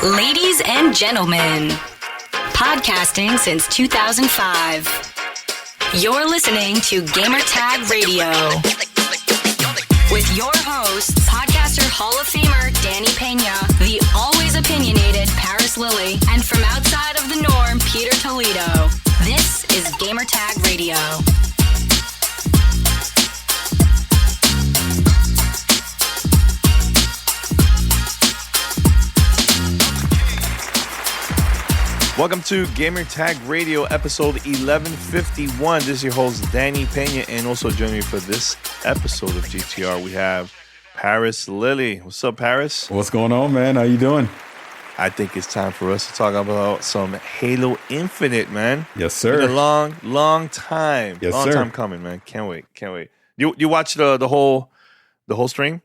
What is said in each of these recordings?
Ladies and gentlemen, podcasting since 2005. You're listening to Gamertag Radio. With your hosts, podcaster Hall of Famer Danny Pena, the always opinionated Parris Lilly, and from outside of the norm, Peter Toledo. This is Gamertag Radio. Welcome to Gamertag Radio, episode 1151. This is your host, Danny Pena, and also joining me for this episode of GTR, we have Parris Lilly. What's up, Parris? What's going on, man? How you doing? I think it's time for us to talk about some Halo Infinite, man. Yes, sir. It's been a long time. Yes, long sir. time coming, man. Can't wait. You watched the whole stream?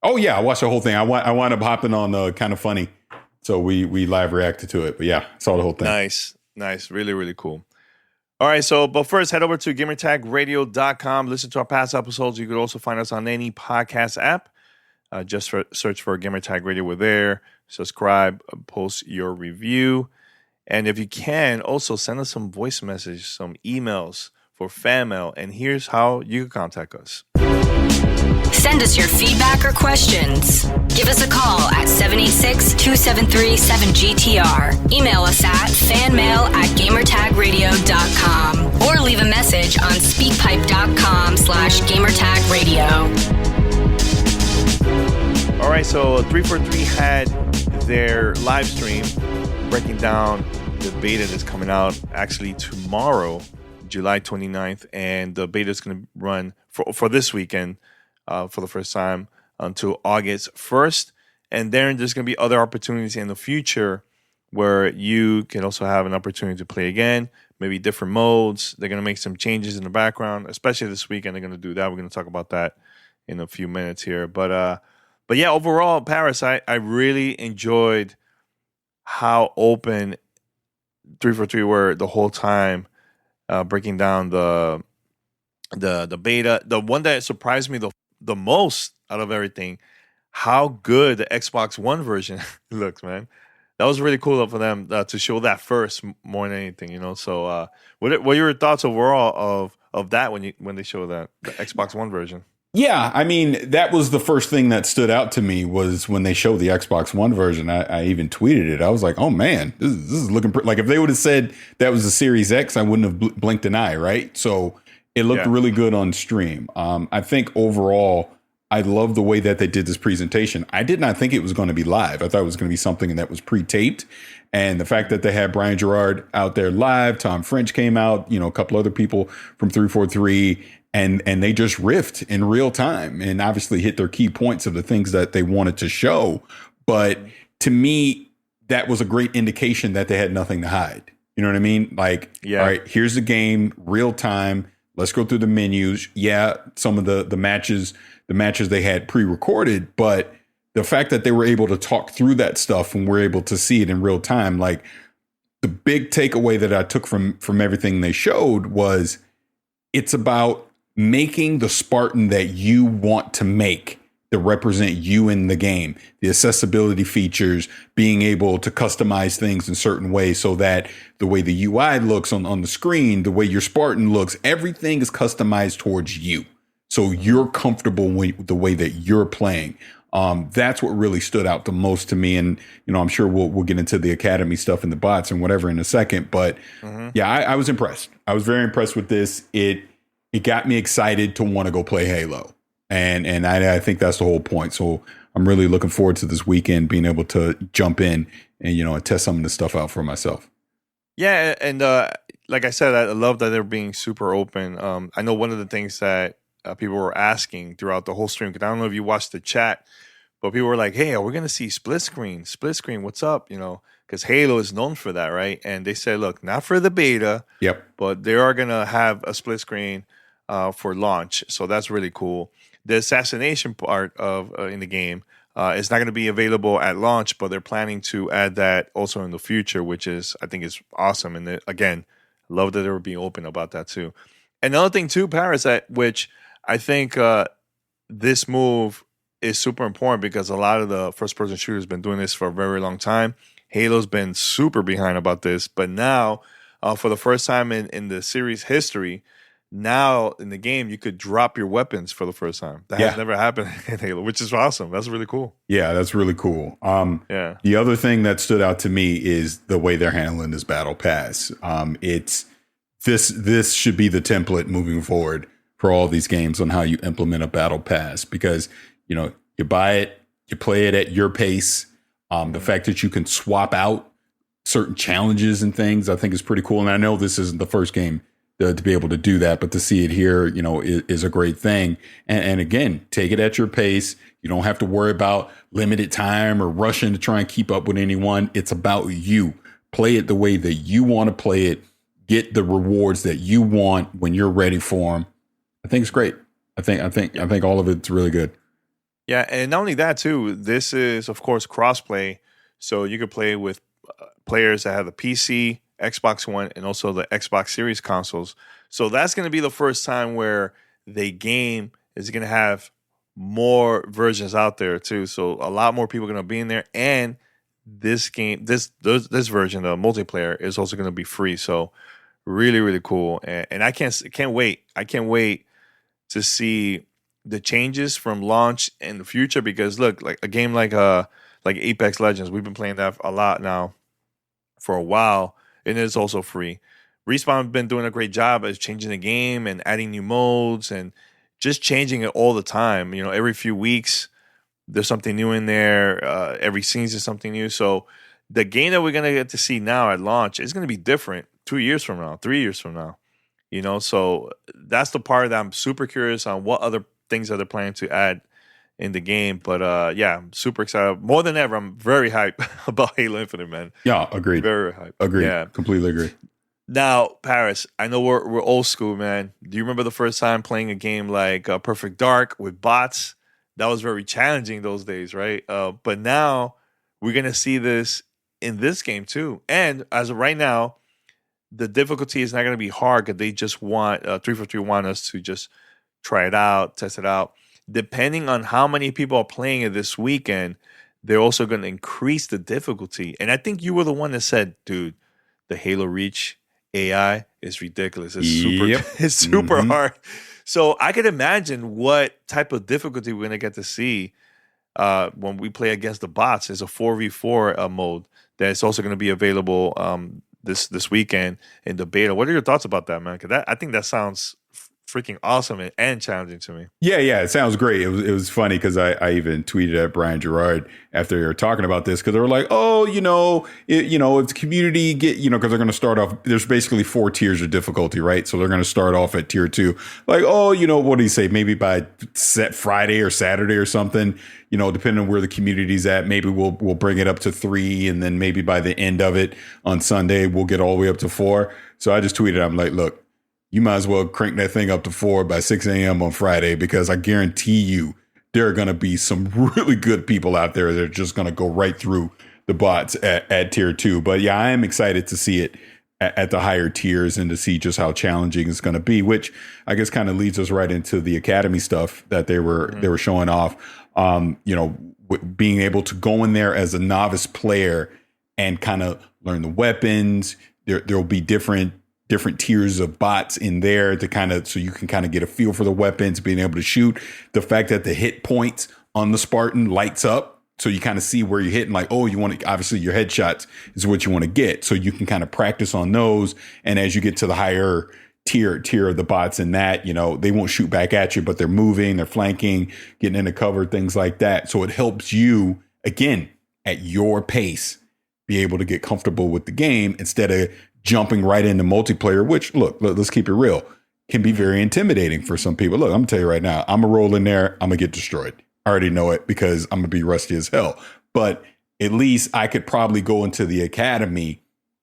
Oh yeah, I watched the whole thing. I wound up hopping on Kind of Funny. So we live reacted to it. But yeah, saw the whole thing. Nice. Really cool. All right, but first, head over to gamertagradio.com. Listen to our past episodes. You could also find us on any podcast app. Just search for Gamertag Radio. We're there. Subscribe, post your review. And if you can, also send us some voice messages, some emails for fan mail. And here's how you can contact us. Send us your feedback or questions. Give us a call at 786-273-7GTR. Email us at fanmail@gamertagradio.com or leave a message on speakpipe.com/gamertagradio. All right, so 343 had their live stream breaking down the beta that's coming out actually tomorrow, July 29th, and the beta is going to run for this weekend for the first time until August 1st. And then there's going to be other opportunities in the future where you can also have an opportunity to play again, maybe different modes. They're going to make some changes in the background, especially this weekend. They're going to do that. We're going to talk about that in a few minutes here. But yeah, overall, Parris, I really enjoyed how open 343 were the whole time, breaking down the beta. The one that surprised me the most out of everything, how good the Xbox One version looks, man. That was really cool for them to show that first more than anything, you know. So, what are your thoughts overall of that when they show that the Xbox One version? Yeah, I mean, that was the first thing that stood out to me was when they showed the Xbox One version. I even tweeted it. I was like, oh man, this is looking like if they would have said that was the Series X, I wouldn't have blinked an eye, right? So it looked really good on stream. I think overall, I love the way that they did this presentation. I did not think it was going to be live. I thought it was going to be something that was pre-taped. And the fact that they had Brian Gerard out there live, Tom French came out, a couple other people from 343, and they just riffed in real time and obviously hit their key points of the things that they wanted to show. But to me, that was a great indication that they had nothing to hide. You know what I mean? Like, all right, here's the game, real time. Let's go through the menus. Yeah, some of the matches they had pre-recorded, but the fact that they were able to talk through that stuff and we're able to see it in real time, like the big takeaway that I took from everything they showed was it's about making the Spartan that you want to make to represent you in the game, the accessibility features, being able to customize things in certain ways so that the way the UI looks on the screen, the way your Spartan looks, everything is customized towards you. So you're comfortable with the way that you're playing. That's what really stood out the most to me. And, I'm sure we'll get into the Academy stuff and the bots and whatever in a second. But yeah, I was impressed. I was very impressed with this. It got me excited to want to go play Halo. And I think that's the whole point. So I'm really looking forward to this weekend being able to jump in and test some of this stuff out for myself. Yeah, and like I said, I love that they're being super open. I know one of the things that people were asking throughout the whole stream, because I don't know if you watched the chat, but people were like, hey, are we going to see split screen, what's up? Because Halo is known for that, right? And they said, look, not for the beta, but they are going to have a split screen for launch. So that's really cool. The assassination part of in the game is not going to be available at launch, but they're planning to add that also in the future, which I think is awesome. And again, love that they were being open about that too. Another thing too, Parris, which I think this move is super important because a lot of the first-person shooters have been doing this for a very long time. Halo's been super behind about this, but now, for the first time in the series history, now in the game, you could drop your weapons for the first time. That has never happened in Halo, which is awesome. That's really cool. Yeah, that's really cool. The other thing that stood out to me is the way they're handling this battle pass. It's this should be the template moving forward for all these games on how you implement a battle pass, because you buy it, you play it at your pace. The fact that you can swap out certain challenges and things, I think is pretty cool. And I know this isn't the first game to be able to do that, but to see it here, is a great thing. And again, take it at your pace. You don't have to worry about limited time or rushing to try and keep up with anyone. It's about you. Play it the way that you want to play it. Get the rewards that you want when you're ready for them. I think it's great. I think all of it's really good. Yeah, and not only that too. This is, of course, crossplay, so you could play with players that have the PC, Xbox One, and also the Xbox Series consoles. So that's going to be the first time where the game is going to have more versions out there too. So a lot more people are going to be in there, and this game, this version, the multiplayer, is also going to be free. So really, really cool, and I can't wait. I can't wait to see the changes from launch in the future, because look, like a game like Apex Legends, we've been playing that a lot now for a while. And it's also free. Respawn have been doing a great job at changing the game and adding new modes and just changing it all the time. Every few weeks, there's something new in there. Every season, something new. So the game that we're going to get to see now at launch is going to be different 2 years from now, 3 years from now. So that's the part that I'm super curious on, what other things that they're planning to add in the game. But I'm super excited. More than ever, I'm very hyped about Halo Infinite, man. Yeah, agreed. Very hyped. Agreed. Yeah, completely agree. Now, Parris, I know we're old school, man. Do you remember the first time playing a game like Perfect Dark with bots? That was very challenging those days, right? But now we're gonna see this in this game too. And as of right now, the difficulty is not gonna be hard, because they just want 343 want us to just try it out, test it out. Depending on how many people are playing it this weekend, they're also going to increase the difficulty. And I think you were the one that said, dude, the Halo Reach AI is ridiculous. It's super hard. So I could imagine what type of difficulty we're going to get to see when we play against the bots. It's a 4v4 mode that's also going to be available this weekend in the beta. What are your thoughts about that, man? Because I think that sounds freaking awesome and challenging to me. Yeah, it sounds great. It was funny because I even tweeted at Brian Gerard after they were talking about this, because they were like, if the community get, because they're going to start off, there's basically 4 tiers of difficulty, right? So they're going to start off at tier 2, like, what do you say? Maybe by Friday or Saturday or something, depending on where the community's at, maybe we'll bring it up to 3, and then maybe by the end of it on Sunday, we'll get all the way up to 4. So I just tweeted, I'm like, look, you might as well crank that thing up to 4 by 6 a.m. on Friday, because I guarantee you there are going to be some really good people out there that are just going to go right through the bots at tier 2. But yeah, I am excited to see it at the higher tiers and to see just how challenging it's going to be, which I guess kind of leads us right into the Academy stuff that they were showing off. Being able to go in there as a novice player and kind of learn the weapons. There'll be different tiers of bots in there to so you can kind of get a feel for the weapons, being able to shoot. The fact that the hit points on the Spartan lights up, so you kind of see where you're hitting, like, you want to, obviously your headshots is what you want to get. So you can kind of practice on those. And as you get to the higher tier of the bots in that, they won't shoot back at you, but they're moving, they're flanking, getting into cover, things like that. So it helps you, again, at your pace, be able to get comfortable with the game instead of jumping right into multiplayer, which, look, let's keep it real, can be very intimidating for some people. Look, I'm gonna tell you right now, I'm gonna roll in there, I'm gonna get destroyed. I already know it, because I'm gonna be rusty as hell. But at least I could probably go into the Academy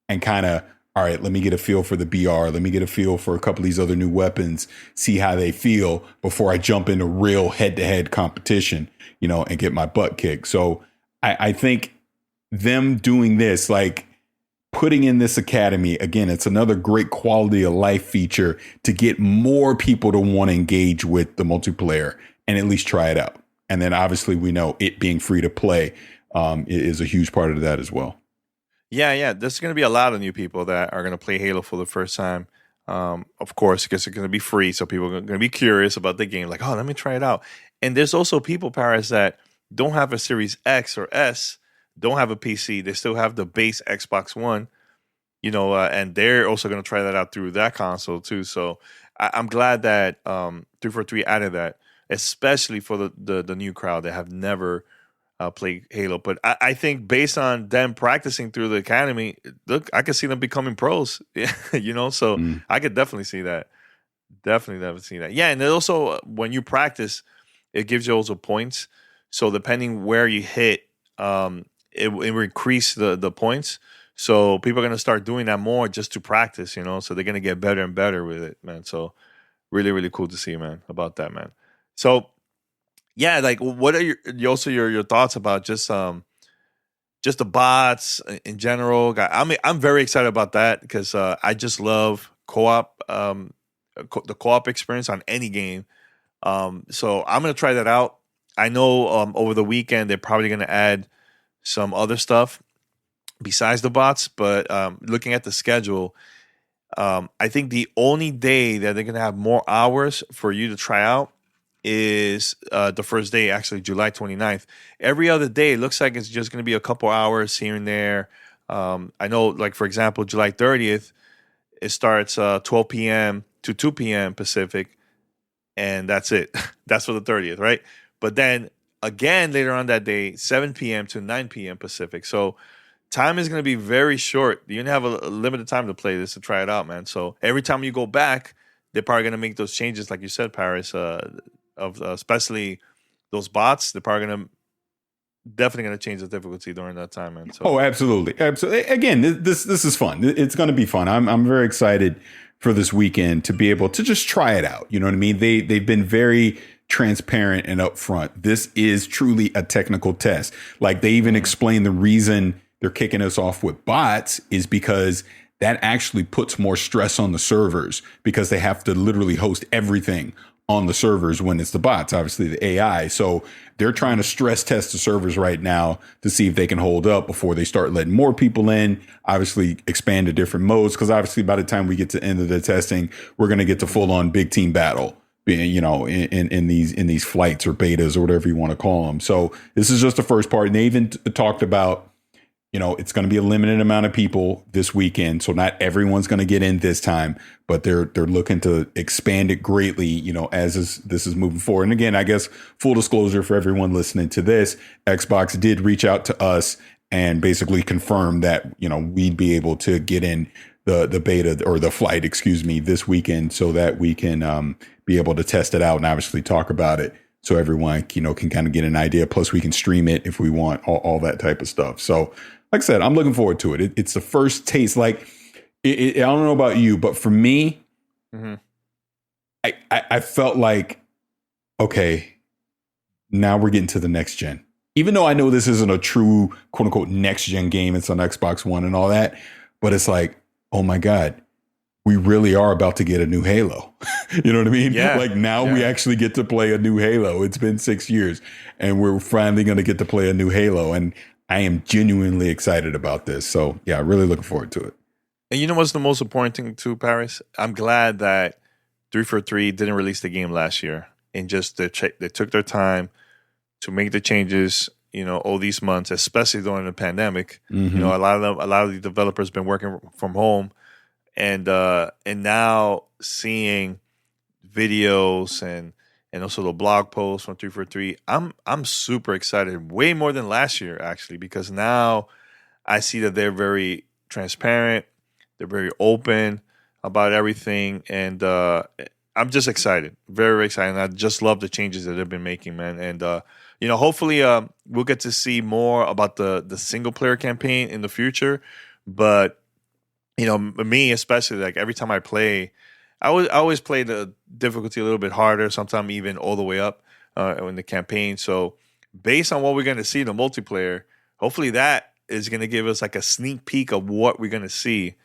and kind of, all right, let me get a feel for the BR, let me get a feel for a couple of these other new weapons, see how they feel before I jump into real head-to-head competition, and get my butt kicked. So I think them doing this, like, putting in this Academy, again, it's another great quality of life feature to get more people to want to engage with the multiplayer and at least try it out. And then obviously we know it being free to play is a huge part of that as well. Yeah. There's going to be a lot of new people that are going to play Halo for the first time. Of course, because it's going to be free. So people are going to be curious about the game. Like, oh, let me try it out. And there's also people, Parris, that don't have a Series X or S, don't have a PC. They still have the base Xbox One, and they're also going to try that out through that console too. So I'm glad that 343 added that, especially for the new crowd that have never played Halo. But I think based on them practicing through the academy, look, I could see them becoming pros. So I could definitely see that. Definitely see that. Yeah, and then also when you practice, it gives you also points. So depending where you hit, it will increase the points. So people are going to start doing that more just to practice, so they're going to get better and better with it, man. So really, really cool to see, man, about that, man. So yeah, like what are your thoughts about just the bots in general? I'm very excited about that because I just love co-op, the co-op experience on any game. So I'm going to try that out. I know over the weekend they're probably going to add some other stuff besides the bots, but looking at the schedule, I think the only day that they're going to have more hours for you to try out is the first day, actually July 29th. Every other day, it looks like it's just going to be a couple hours here and there. I know, like, for example, July 30th, it starts 12 p.m. to 2 p.m. Pacific, and that's it. That's for the 30th, right? But then again, later on that day, 7 p.m. to 9 p.m. Pacific. So time is going to be very short. You're going to have a limited time to play this, to try it out, man. So every time you go back, they're probably going to make those changes, like you said, Parris, especially those bots. They're probably definitely going to change the difficulty during that time, man. So. Oh, absolutely. Again, this is fun. It's going to be fun. I'm very excited for this weekend to be able to just try it out. You know what I mean? They've been very transparent and upfront. This is truly a technical test. Like, they even explain the reason they're kicking us off with bots is because that actually puts more stress on the servers, because they have to literally host everything on the servers when it's the bots, obviously the AI. So they're trying to stress test the servers right now to see if they can hold up before they start letting more people in, obviously expand to different modes. Because obviously by the time we get to the end of the testing, we're going to get to full on big team battle, in these flights or betas or whatever you want to call them. So this is just the first part. And they even talked about, it's going to be a limited amount of people this weekend. So not everyone's going to get in this time, but they're looking to expand it greatly, as this is moving forward. And again, I guess full disclosure for everyone listening to this, Xbox did reach out to us and basically confirm that, we'd be able to get in the beta or the flight, this weekend, so that we can be able to test it out and obviously talk about it. So everyone, can kind of get an idea. Plus we can stream it if we want, all that type of stuff. So like I said, I'm looking forward to it. It's the first taste. Like, I don't know about you, but for me, I felt like, okay, now we're getting to the next gen. Even though I know this isn't a true quote unquote next gen game, it's on Xbox One and all that, but it's like, oh my God, we really are about to get a new Halo. You know what I mean? Yeah. Like now we actually get to play a new Halo. It's been 6 years and we're finally going to get to play a new Halo. And I am genuinely excited about this. So yeah, really looking forward to it. And you know what's the most important thing too, Parris? I'm glad that 343 didn't release the game last year, and just they took their time to make the changes, all these months, especially during the pandemic. Mm-hmm. A lot of the developers been working from home, and now seeing videos and also the blog posts from 343, I'm super excited, way more than last year actually, because now I see that they're very transparent, they're very open about everything, and I'm just excited, very, very excited. And I just love the changes that they've been making, man. And hopefully we'll get to see more about the single player campaign in the future. But me especially, like every time I play, I always play the difficulty a little bit harder, sometimes even all the way up in the campaign. So based on what we're going to see in the multiplayer, hopefully that is going to give us like a sneak peek of what we're going to see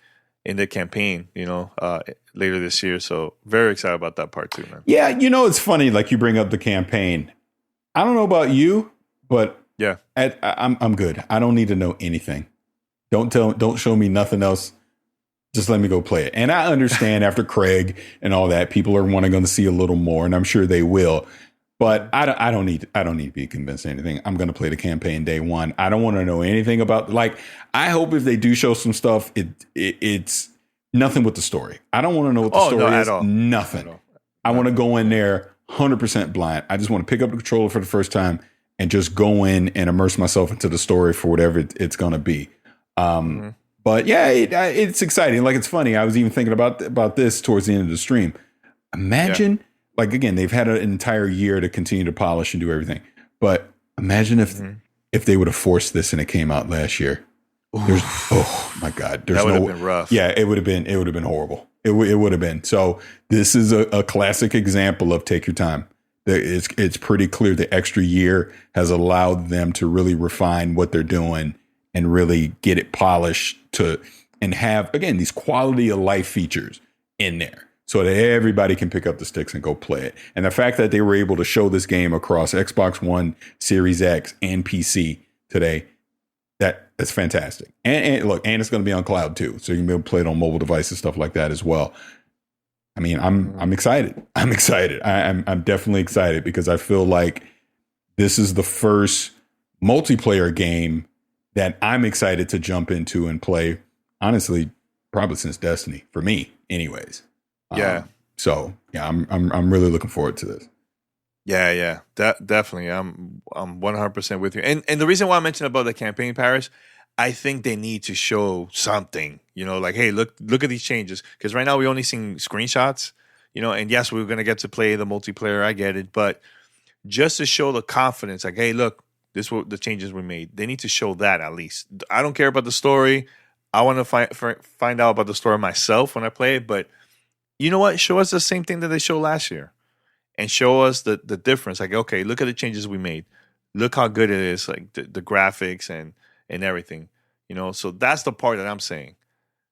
in the campaign, later this year. So very excited about that part too, man. Yeah, it's funny, like you bring up the campaign. I don't know about you, but Yeah. I'm good. I don't need to know anything. Don't show me nothing else. Just let me go play it. And I understand after Craig and all that, people are wanting to see a little more, and I'm sure they will. But I don't need to be convinced of anything. I'm going to play the campaign day one. I don't want to know anything about, like, I hope if they do show some stuff, it's nothing with the story. I don't want to know what the story is. At all. Nothing. I want to go in there 100% blind. I just want to pick up the controller for the first time and just go in and immerse myself into the story for whatever it's going to be. But yeah, it's exciting. Like, it's funny. I was even thinking about this towards the end of the stream. Imagine, like, again, they've had an entire year to continue to polish and do everything. But imagine if they would have forced this and it came out last year. Oh my God. That would have been rough. Yeah, it would have been horrible. It would have been. So this is a classic example of take your time. It's pretty clear the extra year has allowed them to really refine what they're doing and really get it polished and have, again, these quality of life features in there so that everybody can pick up the sticks and go play it. And the fact that they were able to show this game across Xbox One, Series X, and PC today, that's fantastic. And look, and it's going to be on cloud too, so you can be able to play it on mobile devices, stuff like that as well. I mean, I'm excited. I'm excited. I'm definitely excited because I feel like this is the first multiplayer game that I'm excited to jump into and play, honestly, probably since Destiny, for me anyways. So yeah, I'm really looking forward to this. Yeah. Definitely. I'm 100% with you. And the reason why I mentioned about the campaign, Parris, I think they need to show something, like, hey, look at these changes. Because right now we only seen screenshots, and yes, we're going to get to play the multiplayer. I get it. But just to show the confidence, like, hey, look, this is the changes we made. They need to show that at least. I don't care about the story. I want to find out about the story myself when I play it. But you know what? Show us the same thing that they showed last year. And show us the difference. Like, okay, look at the changes we made. Look how good it is, like the graphics and everything. So that's the part that I'm saying.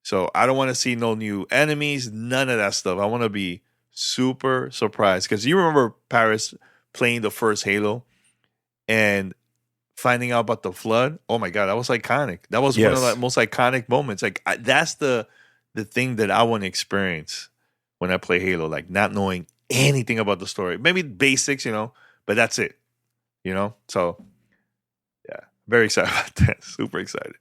So I don't want to see no new enemies, none of that stuff. I want to be super surprised. Because you remember Parris playing the first Halo and finding out about the flood. Oh my God, that was iconic. That was one of the most iconic moments. Like, that's the thing that I want to experience when I play Halo. Like, not knowing anything about the story, maybe basics, but that's it, So yeah, very excited about that. Super excited.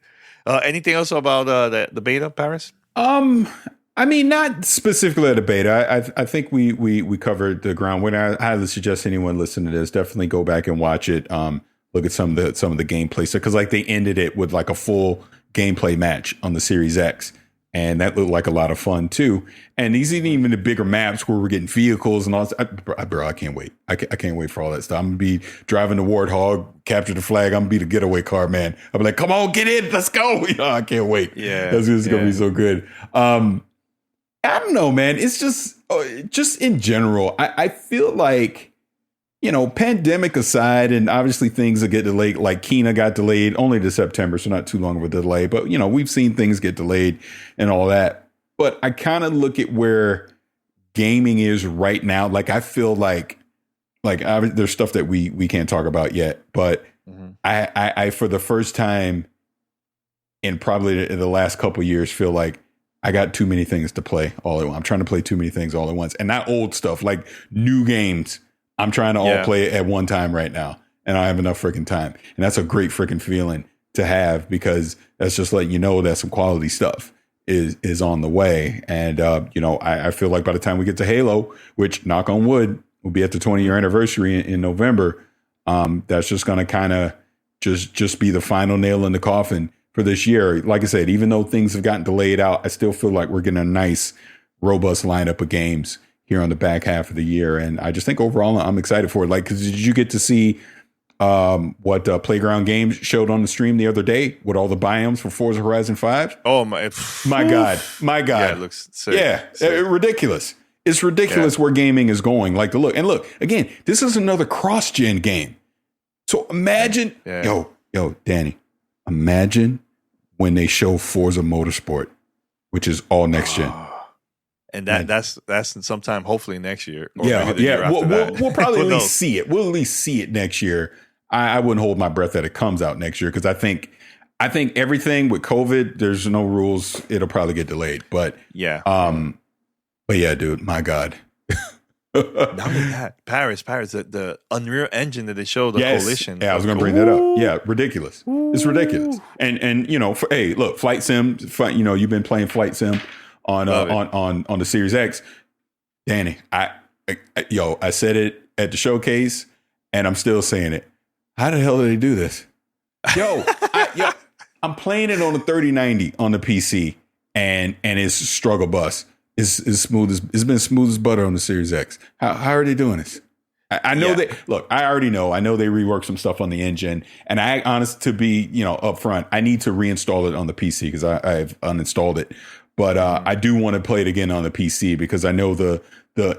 Anything else about the beta, Parris? I mean, not specifically the beta. I think we covered the ground. When I highly suggest anyone listen to this, definitely go back and watch it. Look at some of the gameplay stuff, because like they ended it with like a full gameplay match on the Series X. And that looked like a lot of fun too. And these even the bigger maps where we're getting vehicles and all that. Bro, I can't wait. I can't wait for all that stuff. I'm gonna be driving the Warthog, capture the flag. I'm gonna be the getaway car man. I'm like, come on, get in, let's go. I can't wait. Yeah, that's gonna be so good. I don't know, man. It's just in general, I feel like, pandemic aside, and obviously things that get delayed, like Kena got delayed only to September, so not too long of a delay. But, we've seen things get delayed and all that. But I kind of look at where gaming is right now. Like, I feel like there's stuff that we can't talk about yet. But I for the first time in probably the last couple of years, feel like I got too many things to play all at once. I'm trying to play too many things all at once. And not old stuff, like new games. I'm trying to all play it at one time right now, and I have enough freaking time. And that's a great freaking feeling to have, because that's just letting you know that some quality stuff is on the way. And, I feel like by the time we get to Halo, which, knock on wood, will be at the 20-year anniversary in November, that's just going to kind of just be the final nail in the coffin for this year. Like I said, even though things have gotten delayed out, I still feel like we're getting a nice, robust lineup of games here on the back half of the year. And I just think overall I'm excited for it. Like, cause did you get to see what Playground Games showed on the stream the other day with all the biomes for Forza Horizon 5? Oh my God. Yeah, it looks sick. Ridiculous. It's ridiculous where gaming is going. Like, look, again, this is another cross-gen game. So imagine, yo, Danny, imagine when they show Forza Motorsport, which is all next gen. And that's sometime hopefully next year. Or Yeah, maybe the year after that. We'll probably at least see it. We'll at least see it next year. I wouldn't hold my breath that it comes out next year because I think everything with COVID, there's no rules. It'll probably get delayed. But yeah, dude, my God. Not only that, Parris, the Unreal Engine that they showed, the Coalition. Yeah, I was going to bring that up. Yeah, ridiculous. It's ridiculous. And look, Flight Sim. You've been playing Flight Sim on the Series X. Danny, I said it at the showcase, and I'm still saying it. How the hell did they do this? I'm playing it on the 3090 on the PC, and it's struggle bus. It's been smooth as butter on the Series X. How are they doing this? I know I already know. I know they reworked some stuff on the engine, and to be upfront, I need to reinstall it on the PC because I've uninstalled it. But I do want to play it again on the PC because I know the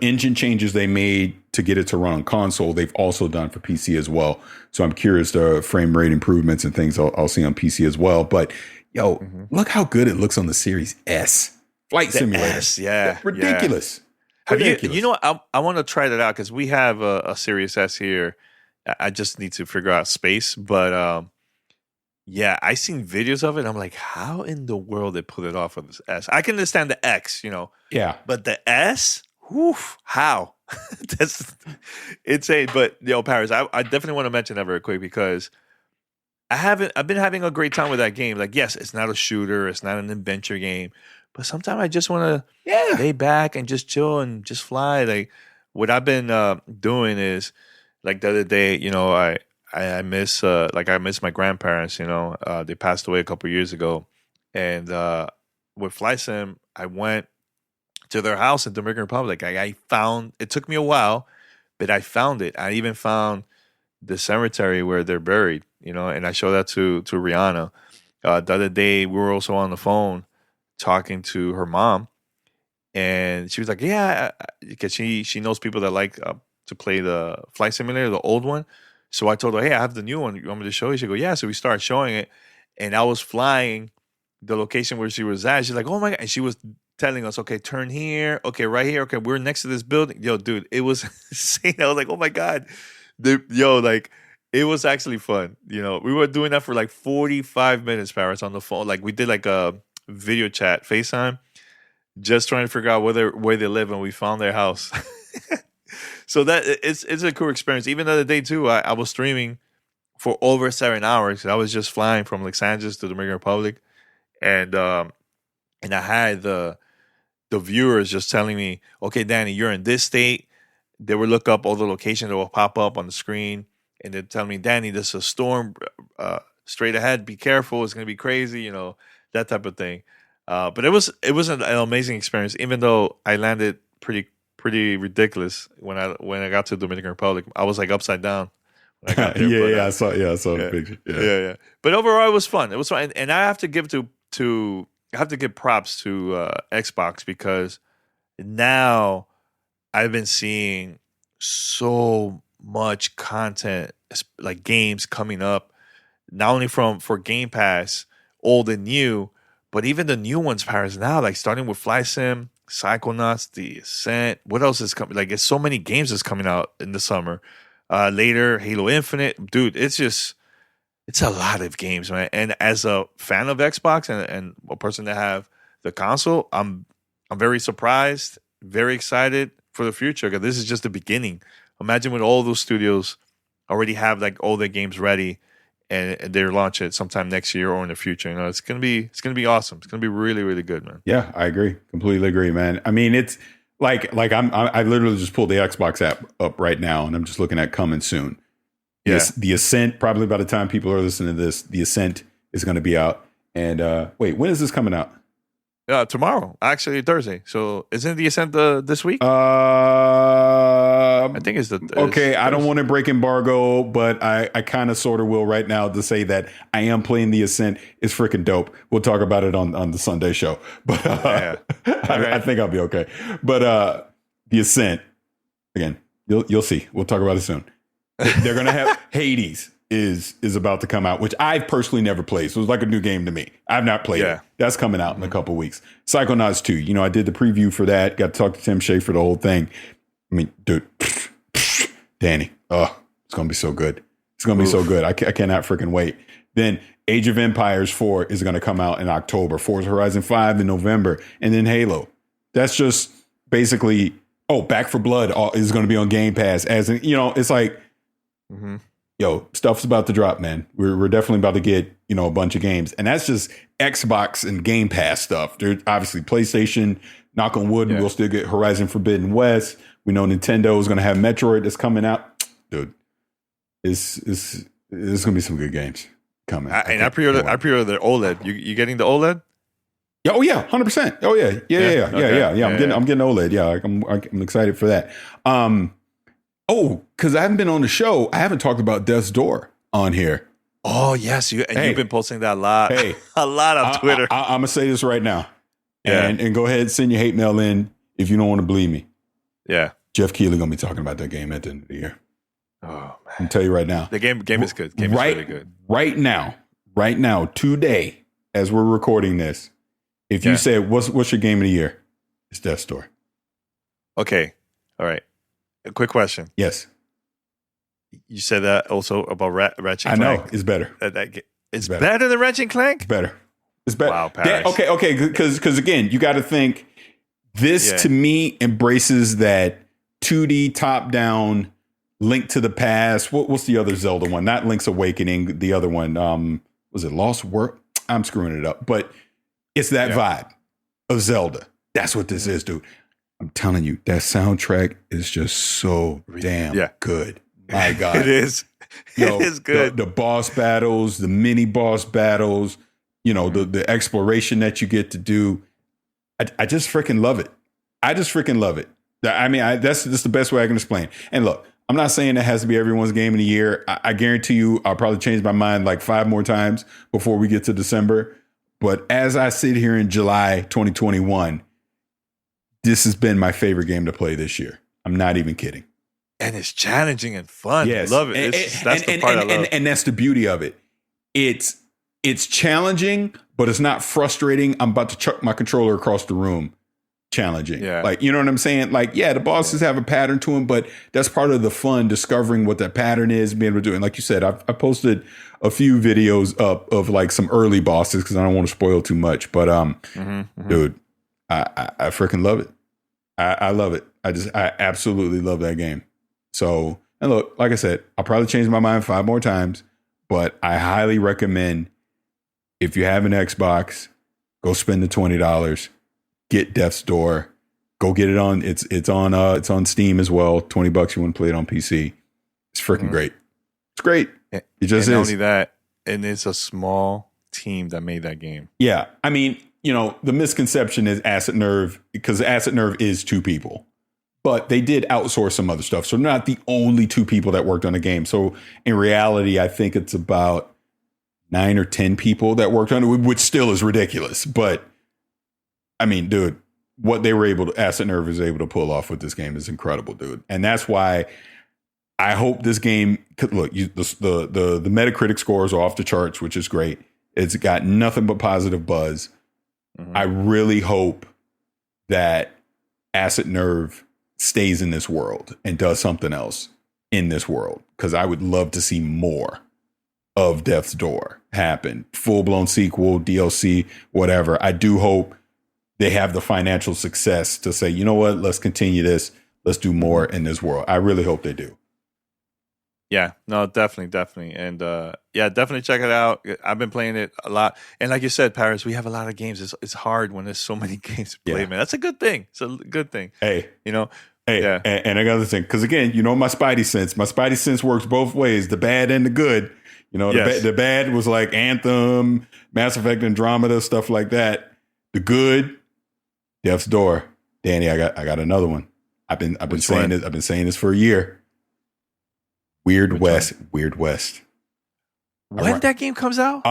engine changes they made to get it to run on console, they've also done for PC as well. So I'm curious the frame rate improvements and things I'll see on PC as well. But look how good it looks on the Series S. Flight Simulator. Yeah. Ridiculous. Yeah. I want to try that out because we have a Series S here. I just need to figure out space. But I seen videos of it. I'm like, how in the world they put it off with this S? I can understand the X, Yeah. But the S? How? That's insane. But Parris, I definitely want to mention that very quick because I've been having a great time with that game. Like, yes, it's not a shooter, it's not an adventure game, but sometimes I just want to lay back and just chill and just fly. Like what I've been doing is like the other day, I miss my grandparents. They passed away a couple years ago, and with Flight Sim, I went to their house in the Dominican Republic. I found it took me a while, but I found it. I even found the cemetery where they're buried. And I showed that to Rihanna. The other day, we were also on the phone talking to her mom, and she was like, "Yeah," because she knows people that like to play the Flight Simulator, the old one. So I told her, "Hey, I have the new one. You want me to show you?" She go, "Yeah." So we started showing it, and I was flying the location where she was at. She's like, "Oh my God!" And she was telling us, "Okay, turn here. Okay, right here. Okay, we're next to this building." Yo, dude, it was insane. I was like, "Oh my God!" It was actually fun. We were doing that for like 45 minutes, Parris, on the phone. Like we did like a video chat, FaceTime, just trying to figure out where they live, and we found their house. So that it's a cool experience. Even the other day too, I was streaming for over 7 hours. I was just flying from Los Angeles to the Dominican Republic, and I had the viewers just telling me, "Okay, Danny, you're in this state." They would look up all the locations that will pop up on the screen, and they'd tell me, "Danny, there's a storm straight ahead. Be careful. It's gonna be crazy." That type of thing. But it was an amazing experience. Even though I landed pretty ridiculous when I got to the Dominican Republic, I was like upside down when I got there. I saw the picture. Yeah. But overall, it was fun. It was fun, and I have to give props to Xbox because now I've been seeing so much content, like games coming up, not only for Game Pass, old and new, but even the new ones, Parris, now, like starting with Fly Sim, Psychonauts, The Ascent. What else is coming? Like, it's so many games that's coming out in the summer. Later, Halo Infinite. Dude, it's a lot of games, man. And as a fan of Xbox and a person that have the console, I'm very surprised, very excited for the future because this is just the beginning. Imagine when all those studios already have like all their games ready and they're launching it sometime next year or in the future. It's gonna be awesome. It's gonna be really, really good, man. Yeah, I agree. Completely agree, man. I mean, it's like I literally just pulled the Xbox app up right now and I'm just looking at coming soon. Yeah. The Ascent, probably by the time people are listening to this, The Ascent is going to be out. And wait, when is this coming out? Tomorrow, actually Thursday. So isn't The Ascent this week? I think it's okay. I don't want to break embargo, but I kind of sort of will right now to say that I am playing The Ascent. It's freaking dope. We'll talk about it on the Sunday show, but I think I'll be okay. But The Ascent, again, you'll see. We'll talk about it soon. They're going to have Hades. is about to come out, which I've personally never played. So it's like a new game to me. I've not played it. That's coming out in a couple of weeks. Psychonauts 2. You know, I did the preview for that. Got to talk to Tim Schafer, the whole thing. I mean, dude, Danny, it's going to be so good. It's going to be so good. I cannot freaking wait. Then Age of Empires 4 is going to come out in October. Forza Horizon 5 in November. And then Halo. That's just basically, Back 4 Blood is going to be on Game Pass. As in, you know, it's like, yo, stuff's about to drop, man. We're definitely about to get, you know, a bunch of games. And that's just Xbox and Game Pass stuff. There's obviously PlayStation, knock on wood, we'll still get Horizon Forbidden West. We know Nintendo is going to have Metroid that's coming out. Dude, it's going to be some good games coming. I pre-order the OLED. You getting the OLED? Oh yeah, 100%. Oh yeah. Yeah. I'm getting OLED. Yeah, I'm excited for that. Because I haven't been on the show. I haven't talked about Death's Door on here. Oh yes, you've been posting that a lot. A lot on Twitter. I'm gonna say this right now, and go ahead and send your hate mail in if you don't want to believe me. Yeah, Jeff Keighley gonna be talking about that game at the end of the year. Oh man, I can tell you right now, the game is good. Game is really good. Right now, today, as we're recording this, if you say what's your game of the year, it's Death's Door. Okay, all right. A quick question. Yes. You said that also about Ratchet and Clank. I know. It's better. It's better than Ratchet Clank? It's better. It's better. Wow, Parris. Okay. Because again, you got to think this to me embraces that 2D top-down Link to the Past. What's the other Zelda one? Not Link's Awakening. The other one. Was it Lost World? I'm screwing it up. But it's that vibe of Zelda. That's what this is, dude. I'm telling you, that soundtrack is just so damn good. My God. It is. It is good. The boss battles, the mini boss battles, you know, the exploration that you get to do. I just freaking love it. I mean, that's the best way I can explain. And look, I'm not saying that has to be everyone's game of the year. I guarantee you I'll probably change my mind like 5 more times before we get to December. But as I sit here in July 2021, this has been my favorite game to play this year. I'm not even kidding. And it's challenging and fun. Yes. I love it. That's the part I love. And that's the beauty of it. It's challenging, but it's not frustrating. I'm about to chuck my controller across the room. Challenging. Yeah. Like, you know what I'm saying? Like, the bosses have a pattern to them, but that's part of the fun, discovering what that pattern is, being able to do it. And like you said, I posted a few videos up of like some early bosses because I don't want to spoil too much. But dude, I freaking love it. I love it. I absolutely love that game. So, and look, like I said, I'll probably change my mind 5 more times, but I highly recommend, if you have an Xbox, go spend the $20, get Death's Door, go get it on. It's on Steam as well. $20 you want to play it on PC. It's freaking great. It's great. It just is. Not only that, and it's a small team that made that game. Yeah. I mean, you know, the misconception is Acid Nerve, because Acid Nerve is 2 people, but they did outsource some other stuff. So they're not the only 2 people that worked on the game. So in reality, I think it's about 9 or 10 people that worked on it, which still is ridiculous. But I mean, dude, what they were Acid Nerve is able to pull off with this game is incredible, dude. And that's why I hope this game, look, the Metacritic scores are off the charts, which is great. It's got nothing but positive buzz. I really hope that Acid Nerve stays in this world and does something else in this world, because I would love to see more of Death's Door happen. Full-blown sequel, DLC, whatever. I do hope they have the financial success to say, you know what, let's continue this. Let's do more in this world. I really hope they do. Yeah, no, definitely. And definitely check it out. I've been playing it a lot. And like you said, Parris, we have a lot of games. It's hard when there's so many games to play, man. That's a good thing. It's a good thing. Hey, you know? Hey, and I got the thing, because again, you know, my Spidey sense works both ways, the bad and the good. You know, the bad was like Anthem, Mass Effect Andromeda, stuff like that. The good, Death's Door. Danny, I got another one. I've been saying this for a year. Weird West. When that game comes out?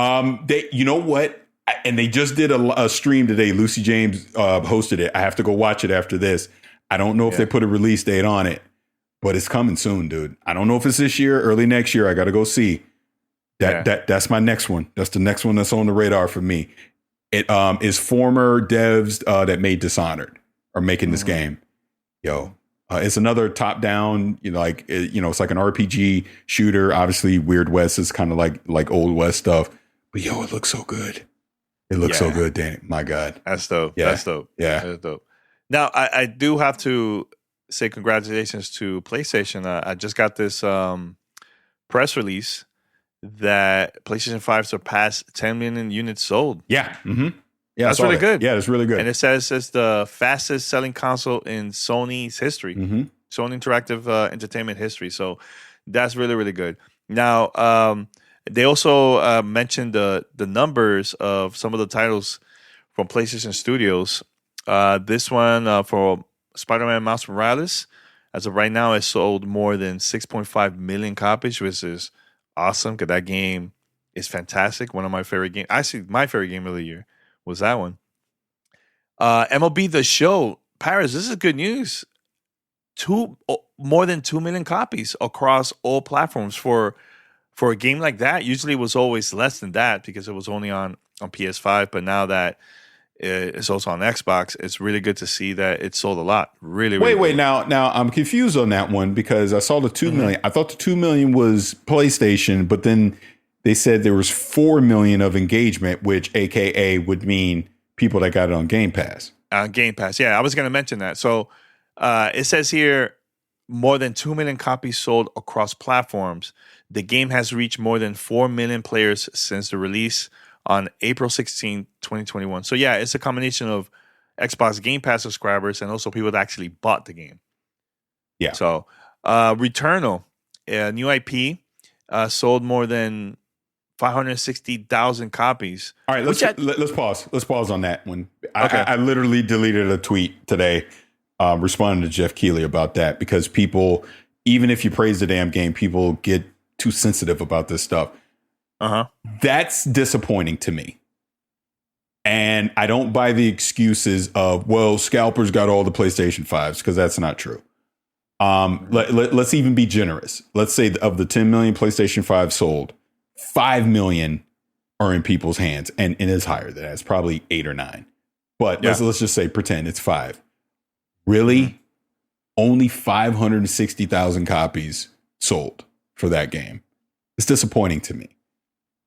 You know what? And they just did a stream today. Lucy James hosted it. I have to go watch it after this. I don't know if they put a release date on it, but it's coming soon, dude. I don't know if it's this year, early next year. I got to go see. That's my next one. That's the next one that's on the radar for me. It is former devs that made Dishonored are making this game. It's another top down, it's like an RPG shooter. Obviously Weird West is kind of like Old West stuff, but it looks so good. It looks so good, Danny. My God. That's dope. Yeah. That's dope. Yeah. That's dope. Now I do have to say congratulations to PlayStation. I just got this press release that PlayStation 5 surpassed 10 million units sold. Yeah. Mm-hmm. Yeah, that's really good. Yeah, it's really good. And it says it's the fastest selling console in Sony's history, Sony Interactive Entertainment history. So that's really, really good. Now, they also mentioned the numbers of some of the titles from PlayStation Studios. This one for Spider-Man Miles Morales, as of right now, has sold more than 6.5 million copies, which is awesome because that game is fantastic. One of my favorite games. Actually, my favorite game of the year was that one. MLB The Show, Parris, this is good news. More than 2 million copies across all platforms for a game like that. Usually it was always less than that because it was only on PS5, but now that it's also on Xbox, it's really good to see that it sold a lot. Really, really wait. Now I'm confused on that one because I saw the 2 million. I thought the 2 million was PlayStation, but then they said there was 4 million of engagement, which AKA would mean people that got it on Game Pass. Game Pass. Yeah, I was going to mention that. So it says here more than 2 million copies sold across platforms. The game has reached more than 4 million players since the release on April 16, 2021. So yeah, it's a combination of Xbox Game Pass subscribers and also people that actually bought the game. Yeah. So Returnal, a new IP, sold more than 560,000 copies. All right, let's pause. Let's pause on that one. Okay. I literally deleted a tweet today responding to Jeff Keighley about that because people, even if you praise the damn game, people get too sensitive about this stuff. That's disappointing to me. And I don't buy the excuses of, well, scalpers got all the PlayStation 5s because that's not true. Let's even be generous. Let's say of the 10 million PlayStation 5 sold, 5 million are in people's hands, and it is higher than that. It's probably 8 or 9. But let's just say pretend it's 5. Really? Only 560,000 copies sold for that game. It's disappointing to me.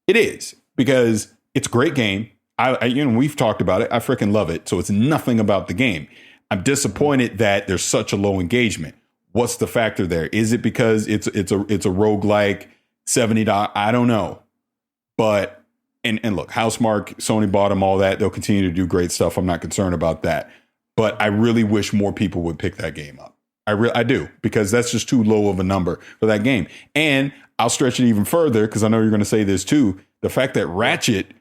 It is, because it's a great game. We've talked about it. I freaking love it. So it's nothing about the game. I'm disappointed that there's such a low engagement. What's the factor there? Is it because it's a roguelike $70? I don't know. But and look, Housemarque, Sony bought them, all that. They'll continue to do great stuff. I'm not concerned about that. But I really wish more people would pick that game up. I do, because that's just too low of a number for that game. And I'll stretch it even further, because I know you're going to say this too. The fact that Ratchet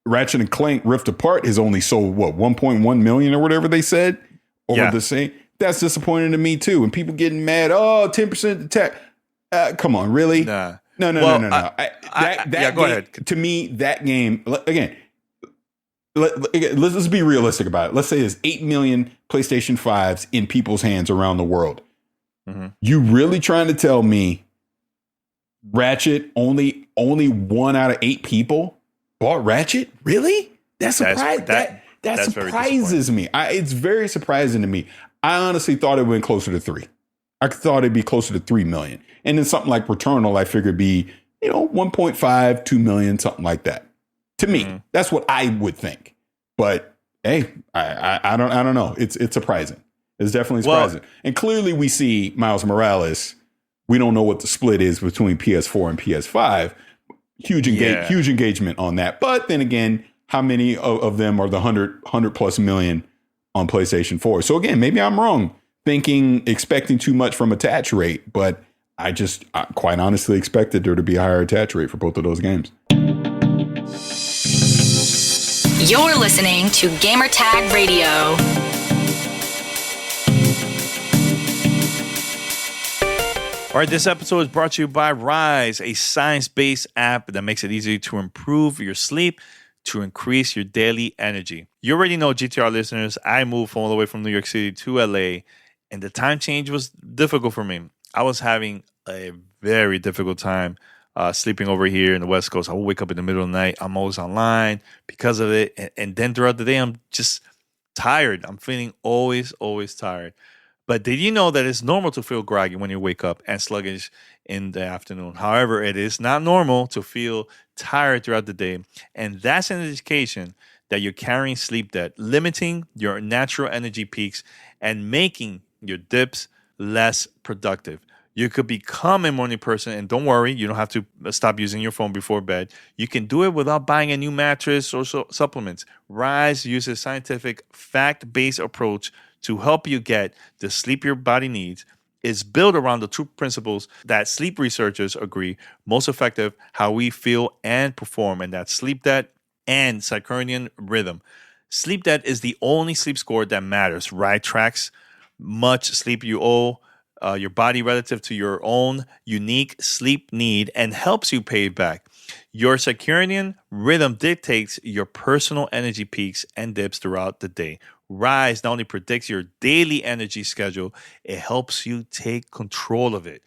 and Clank Rift Apart has only sold 1.1 million or whatever they said over the same. That's disappointing to me too. And people getting mad. Oh, 10% attack. Come on, really? Nah. No. Go ahead. To me, that game again. Let's be realistic about it. Let's say there's 8 million PlayStation 5s in people's hands around the world. You really trying to tell me Ratchet only 1 out of 8 people bought Ratchet? Really? That surprises me. It's very surprising to me. I honestly thought it went closer to 3. I thought it'd be closer to 3 million. And then something like Returnal, I figured be 1.5, 2 million, something like that. To me, that's what I would think. But hey, I don't know. It's surprising. It's definitely surprising. And clearly we see Miles Morales. We don't know what the split is between PS4 and PS5. Huge engagement on that. But then again, how many of them are the 100 plus million on PlayStation 4? So again, maybe I'm wrong expecting too much from attach rate, but I quite honestly expected there to be a higher attach rate for both of those games. You're listening to Gamertag Radio. All right, this episode is brought to you by Rise, a science-based app that makes it easy to improve your sleep, to increase your daily energy. You already know, GTR listeners, I moved all the way from New York City to LA, and the time change was difficult for me. I was having a very difficult time sleeping over here in the West Coast, I will wake up in the middle of the night. I'm always online because of it. And then throughout the day, I'm just tired. I'm feeling always tired. But did you know that it's normal to feel groggy when you wake up and sluggish in the afternoon? However, it is not normal to feel tired throughout the day. And that's an indication that you're carrying sleep debt, limiting your natural energy peaks and making your dips less productive. You could become a morning person, and don't worry, you don't have to stop using your phone before bed. You can do it without buying a new mattress or supplements. Rise uses scientific, fact-based approach to help you get the sleep your body needs. It's built around the two principles that sleep researchers agree most effective how we feel and perform, and that's sleep debt and circadian rhythm. Sleep debt is the only sleep score that matters, right? Tracks much sleep you owe your body relative to your own unique sleep need and helps you pay it back. Your circadian rhythm dictates your personal energy peaks and dips throughout the day. Rise not only predicts your daily energy schedule, it helps you take control of it.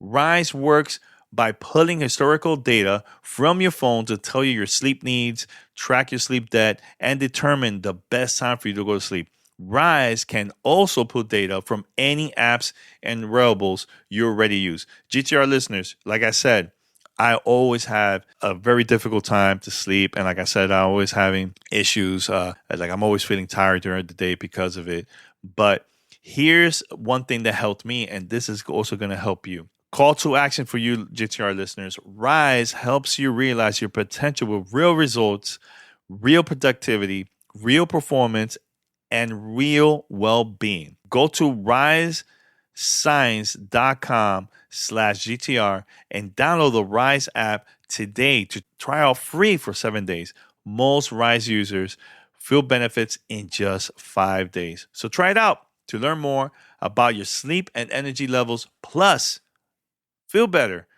Rise works by pulling historical data from your phone to tell you your sleep needs, track your sleep debt, and determine the best time for you to go to sleep. Rise can also pull data from any apps and wearables you already use. GTR listeners, like I said, I always have a very difficult time to sleep. And like I said, I'm always having issues. Like I'm always feeling tired during the day because of it. But here's one thing that helped me, and this is also going to help you. Call to action for you, GTR listeners. Rise helps you realize your potential with real results, real productivity, real performance, and real well-being. Go to risescience.com/GTR and download the Rise app today to try out free for 7 days. Most Rise users feel benefits in just 5 days. So try it out to learn more about your sleep and energy levels, plus feel better,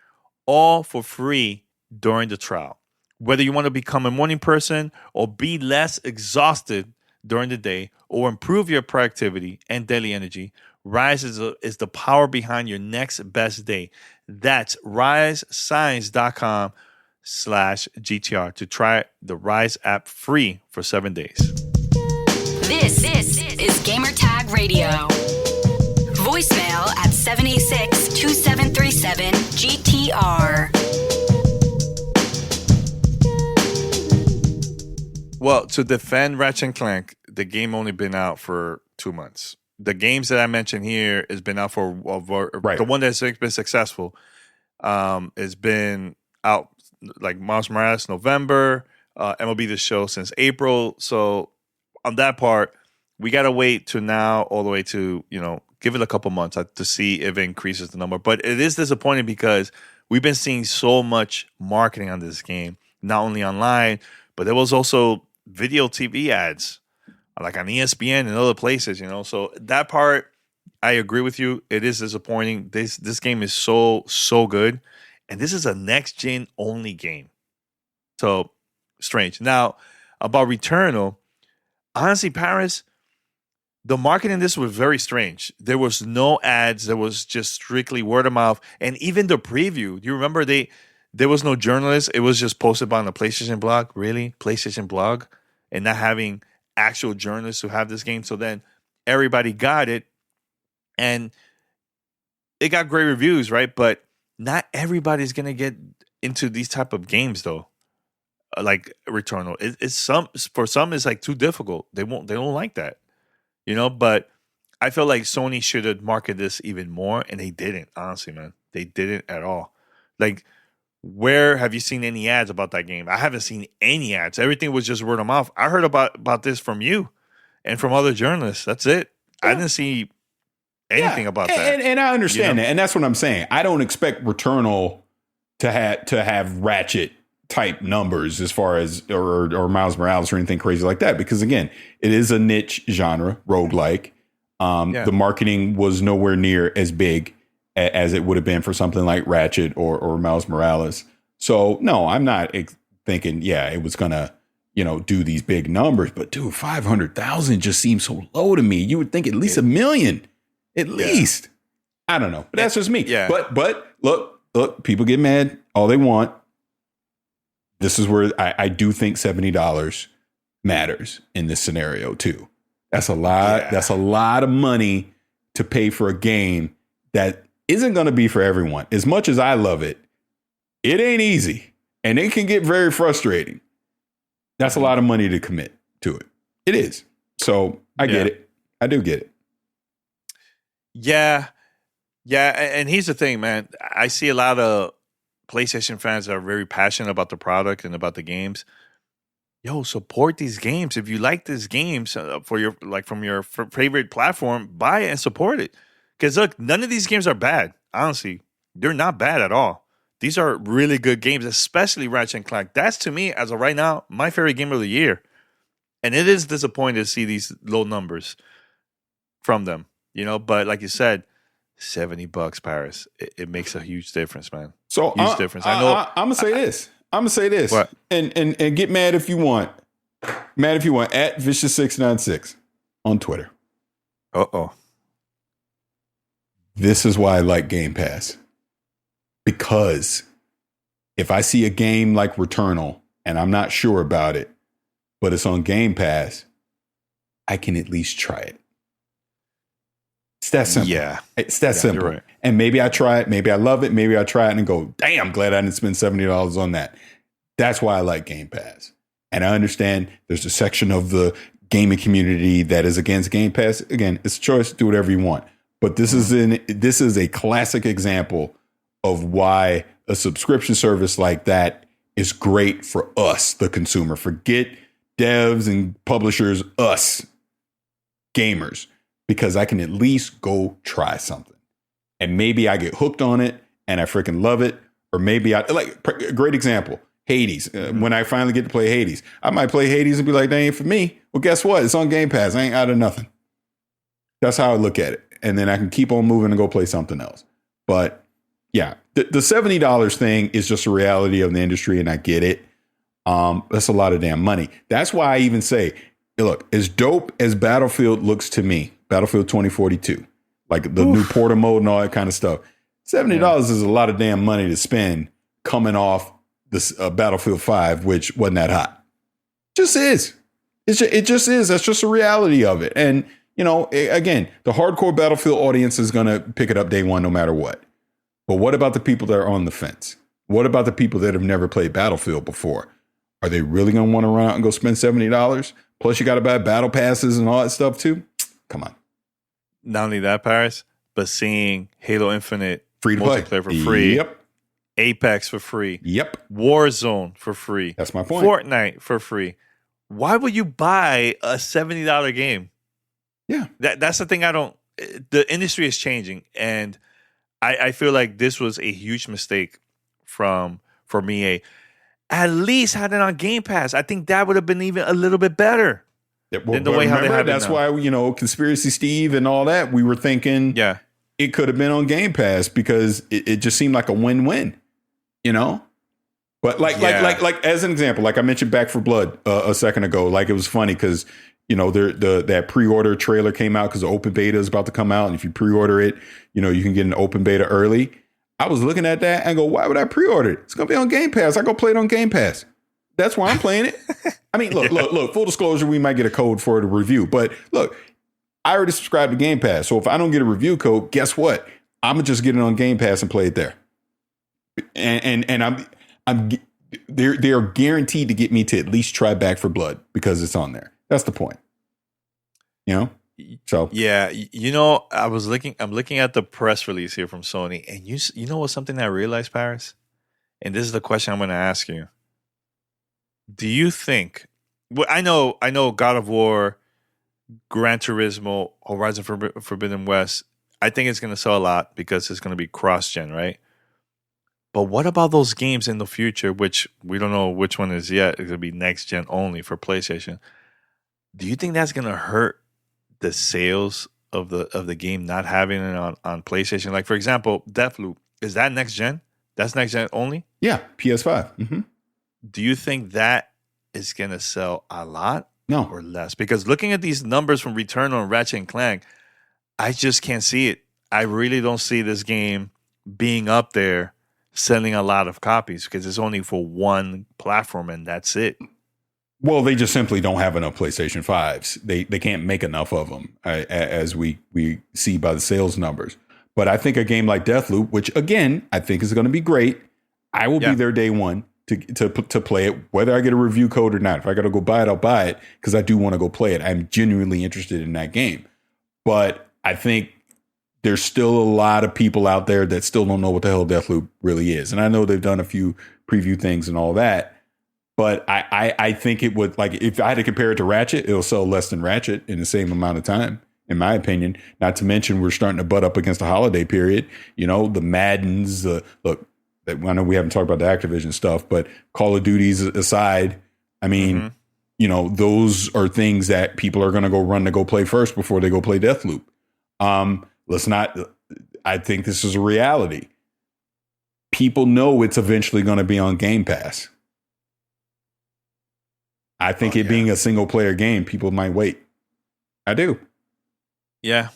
all for free during the trial. Whether you want to become a morning person or be less exhausted during the day or improve your productivity and daily energy, Rise is the power behind your next best day. That's risescience.com/GTR to try the Rise app free for 7 days. This is Gamertag Radio. Voicemail at 786-2737-GTR. Well, to defend Ratchet & Clank, the game only been out for 2 months. The games that I mentioned here has been out for right. The one that's been successful has been out, like Miles Morales, November, MLB The Show since April. So on that part, we got to wait to now all the way to, give it a couple months to see if it increases the number. But it is disappointing because we've been seeing so much marketing on this game, not only online, but there was also video TV ads like on ESPN and other places, So that part, I agree with you. It is disappointing. This game is so good. And this is a next-gen only game. So strange. Now, about Returnal, honestly, Parris, the marketing in this was very strange. There was no ads. There was just strictly word of mouth. And even the preview, do you remember there was no journalist? It was just posted on the PlayStation blog. Really? PlayStation blog? And not having actual journalists who have this game. So then everybody got it. And it got great reviews, right? But not everybody's going to get into these type of games, though. Like Returnal. For some, it's like too difficult. They don't like that. But I feel like Sony should have marketed this even more, and they didn't, honestly, man. They didn't at all. Like, where have you seen any ads about that game? I haven't seen any ads. Everything was just word of mouth. I heard about this from you and from other journalists. That's it. Yeah. I didn't see anything about that. And I understand that. And that's what I'm saying. I don't expect Returnal to have Ratchet type numbers as far as or Miles Morales or anything crazy like that, because again, it is a niche genre, roguelike. The marketing was nowhere near as big as it would have been for something like Ratchet or Miles Morales. So no, I'm not thinking, it was gonna, do these big numbers, but dude, 500,000 just seems so low to me. You would think at least 1 million, at least. I don't know, but that's just me. Yeah. But look, look, people get mad all they want. This is where I do think $70 matters in this scenario too. That's a lot. Yeah. That's a lot of money to pay for a game that isn't going to be for everyone. As much as I love it, it ain't easy, and it can get very frustrating. That's a lot of money to commit to it. It is. So I get it. I do get it. Yeah. Yeah. And here's the thing, man. I see a lot of PlayStation fans that are very passionate about the product and about the games. Yo, support these games. If you like these games for your from your favorite platform, buy it and support it. Because look, none of these games are bad. Honestly, they're not bad at all. These are really good games, especially Ratchet & Clank. That's, to me, as of right now, my favorite game of the year. And it is disappointing to see these low numbers from them, But like you said, $70, Parris. It makes a huge difference, man. So huge difference. I know. I'm gonna say this. What? And get mad if you want. Mad if you want. At Vicious696 on Twitter. This is why I like Game Pass. Because if I see a game like Returnal and I'm not sure about it, but it's on Game Pass, I can at least try it. It's that simple. Yeah. It's that simple. Right. And maybe I try it. Maybe I love it. Maybe I try it and go, damn, glad I didn't spend $70 on that. That's why I like Game Pass. And I understand there's a section of the gaming community that is against Game Pass. Again, it's a choice. Do whatever you want. But this is a classic example of why a subscription service like that is great for us, the consumer. Forget devs and publishers, us, gamers, because I can at least go try something. And maybe I get hooked on it and I freaking love it. Or maybe a great example, Hades. When I finally get to play Hades, I might play Hades and be like, that ain't for me. Well, guess what? It's on Game Pass. I ain't out of nothing. That's how I look at it. And then I can keep on moving and go play something else. But yeah, the $70 thing is just a reality of the industry, and I get it. That's a lot of damn money. That's why I even say, look, as dope as Battlefield looks to me, Battlefield 2042, like the new portal mode and all that kind of stuff, $70 is a lot of damn money to spend coming off this Battlefield 5, which wasn't that hot. Just is. It just is. That's just a reality of it. And, again, the hardcore Battlefield audience is going to pick it up day one no matter what. But what about the people that are on the fence? What about the people that have never played Battlefield before? Are they really going to want to run out and go spend $70? Plus, you got to buy battle passes and all that stuff, too. Come on. Not only that, Parris, but seeing Halo Infinite free to multiplayer play for free. Yep. Apex for free. Yep. Warzone for free. That's my point. Fortnite for free. Why would you buy a $70 game? Yeah. That's the thing the industry is changing, and I feel like this was a huge mistake for EA. At least had it on Game Pass. I think that would have been even a little bit better than the way how they have it That's now. why, Conspiracy Steve and all that, we were thinking it could have been on Game Pass because it just seemed like a win-win, But like as an example, like I mentioned Back 4 Blood a second ago, like it was funny because that pre-order trailer came out because the open beta is about to come out, and if you pre-order it, you can get an open beta early. I was looking at that and go, why would I pre-order it? It's gonna be on Game Pass. I go play it on Game Pass. That's why I'm playing it. I mean, look. Full disclosure, we might get a code for it to review, but look, I already subscribed to Game Pass, so if I don't get a review code, guess what? I'm gonna just get it on Game Pass and play it there. And they're guaranteed to get me to at least try Back 4 Blood because it's on there. That's the point. So yeah, I'm looking at the press release here from Sony, and you know what's something that I realized, Parris? And this is the question I'm going to ask you. Do you think? Well, I know God of War, Gran Turismo, Horizon Forbidden West. I think it's going to sell a lot because it's going to be cross-gen, right? But what about those games in the future, which we don't know which one is yet? It's going to be next-gen only for PlayStation. Do you think that's going to hurt the sales of the game not having it on PlayStation? Like, for example, Deathloop. Is that next-gen? That's next-gen only? Yeah, PS5. Mm-hmm. Do you think that is going to sell a lot? No. Or less? Because looking at these numbers from Returnal and Ratchet & Clank, I just can't see it. I really don't see this game being up there selling a lot of copies because it's only for one platform and that's it. Well, they just simply don't have enough PlayStation 5s. They can't make enough of them, as we see by the sales numbers. But I think a game like Deathloop, which again I think is going to be great, I will be there day one to play it, whether I get a review code or not. If I got to go buy it, I'll buy it because I do want to go play it. I'm genuinely interested in that game. But I think there's still a lot of people out there that still don't know what the hell Deathloop really is. And I know they've done a few preview things and all that. But I think it would, like, if I had to compare it to Ratchet, it'll sell less than Ratchet in the same amount of time, in my opinion. Not to mention we're starting to butt up against the holiday period. You know, the Maddens, look, I know we haven't talked about the Activision stuff, but Call of Duties aside, I mean, you know, those are things that people are going to go play first before they go play Deathloop. I think this is a reality. People know it's eventually going to be on Game Pass. I think being a single player game, people might wait. I do. Yeah.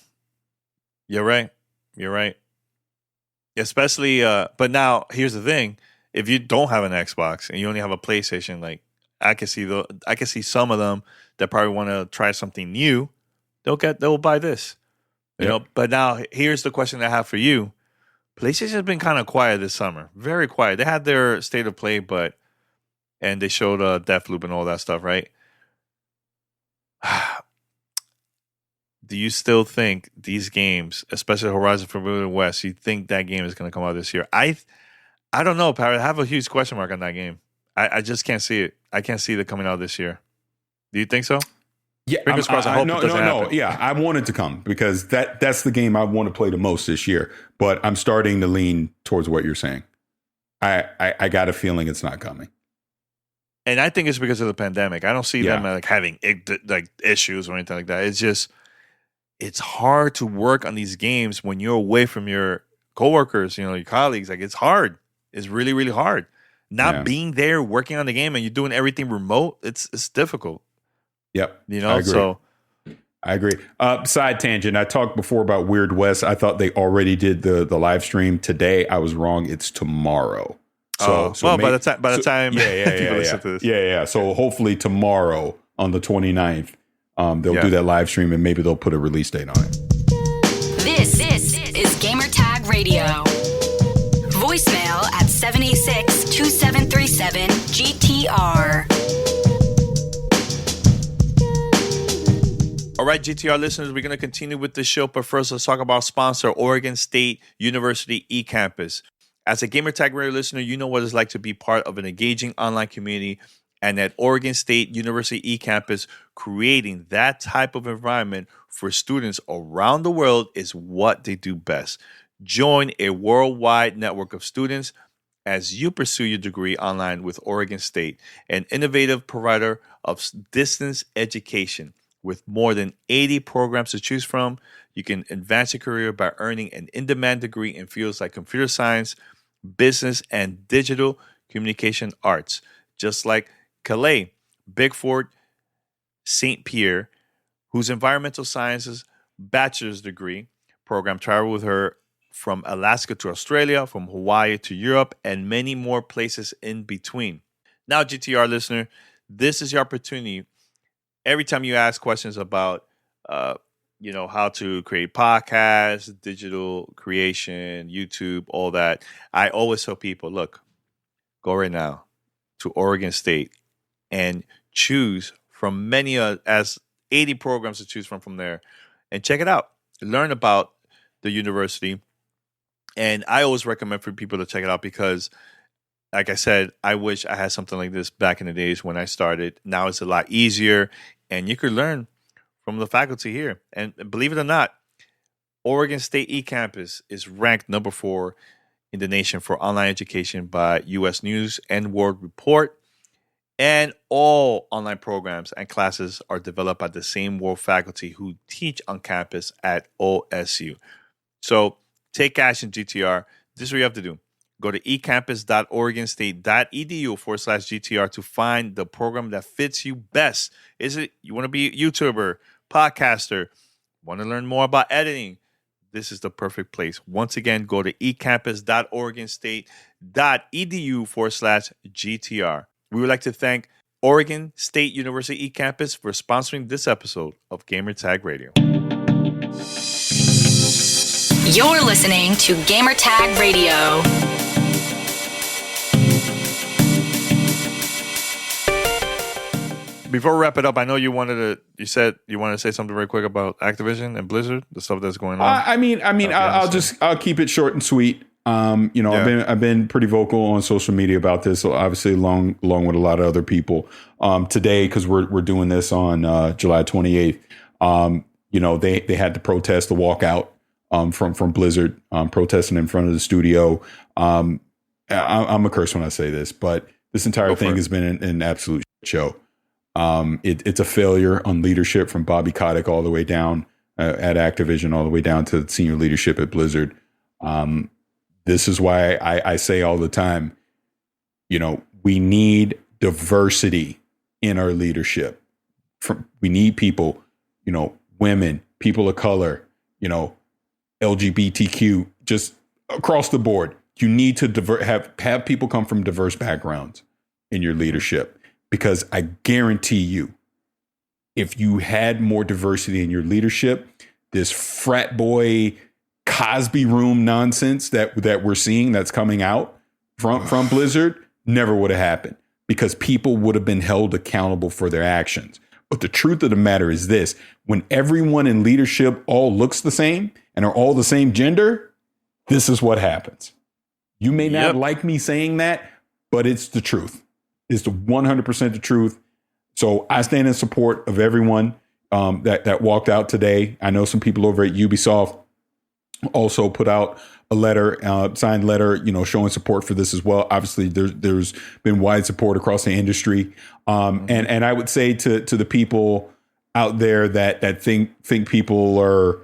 You're right. Especially, but now here's the thing. If you don't have an Xbox and you only have a PlayStation, like I can see some of them that probably want to try something new. They'll buy this. You know, but now here's the question I have for you. PlayStation has been kind of quiet this summer. Very quiet. They had their state of play, and they showed Deathloop and all that stuff, right? Do you still think these games, especially Horizon Forbidden West, you think that game is going to come out this year? I don't know, Parris. I have a huge question mark on that game. I just can't see it. I can't see it coming out this year. Do you think so? Yeah, Fingers crossed. I hope it doesn't happen. Yeah, I want it to come because that's the game I want to play the most this year. But I'm starting to lean towards what you're saying. I got a feeling it's not coming. And I think it's because of the pandemic. I don't see them like having like issues or anything like that. It's just, it's hard to work on these games when you're away from your coworkers, you know, your colleagues. Like, it's hard. It's really, really hard. Not being there, working on the game, and you're doing everything remote. It's difficult. Yep. You know, I agree. Side tangent. I talked before about Weird West. I thought they already did the live stream today. I was wrong. It's tomorrow. So by the time people listen to this. Yeah. So hopefully tomorrow on the 29th, they'll do that live stream and maybe they'll put a release date on it. This is Gamertag Radio. Voicemail at 786-2737-GTR. All right, GTR listeners, we're going to continue with the show, but first let's talk about our sponsor, Oregon State University Ecampus. As a Gamertag Radio listener, you know what it's like to be part of an engaging online community, and at Oregon State University Ecampus, creating that type of environment for students around the world is what they do best. Join a worldwide network of students as you pursue your degree online with Oregon State, an innovative provider of distance education. With more than 80 programs to choose from, you can advance your career by earning an in-demand degree in fields like computer science, business, and digital communication arts. Just like Calais Bigford St. Pierre, whose environmental sciences bachelor's degree program traveled with her from Alaska to Australia, from Hawaii to Europe, and many more places in between. Now, GTR listener, this is your opportunity. Every time you ask questions about, how to create podcasts, digital creation, YouTube, all that, I always tell people, look, go right now to Oregon State and choose from many as 80 programs to choose from there, and check it out. Learn about the university. And I always recommend for people to check it out because, like I said, I wish I had something like this back in the days when I started. Now it's a lot easier, and you could learn from the faculty here. And believe it or not, Oregon State Ecampus is ranked number 4 in the nation for online education by U.S. News and World Report. And all online programs and classes are developed by the same world faculty who teach on campus at OSU. So take action, GTR. This is what you have to do. Go to ecampus.oregonstate.edu/GTR to find the program that fits you best. Is it you want to be a YouTuber, podcaster, want to learn more about editing, this is the perfect place. Once again, go to ecampus.oregonstate.edu/GTR. We would like to thank Oregon State University Ecampus for sponsoring this episode of Gamertag Radio. You're listening to Gamertag Radio. Before we wrap it up, I know you said you wanted to say something very quick about Activision and Blizzard, the stuff that's going on. I'll keep it short and sweet. I've been pretty vocal on social media about this, so obviously along with a lot of other people. Today, because we're doing this on July 28th, they had to protest the walkout from Blizzard, protesting in front of the studio. I'm a curse when I say this, but this entire thing has been an absolute show. It's a failure on leadership from Bobby Kotick all the way down at Activision, all the way down to senior leadership at Blizzard. This is why I say all the time, we need diversity in our leadership. We need people, women, people of color, LGBTQ, just across the board. You need to have people come from diverse backgrounds in your leadership. Because I guarantee you, if you had more diversity in your leadership, this frat boy Cosby room nonsense that we're seeing that's coming out from Blizzard never would have happened, because people would have been held accountable for their actions. But the truth of the matter is this: when everyone in leadership all looks the same and are all the same gender, this is what happens. You may not like me saying that, but it's the truth. Is the 100% the truth. So I stand in support of everyone that walked out today. I know some people over at Ubisoft also put out a letter, signed letter, showing support for this as well. Obviously, there's been wide support across the industry. And I would say to the people out there that think people are,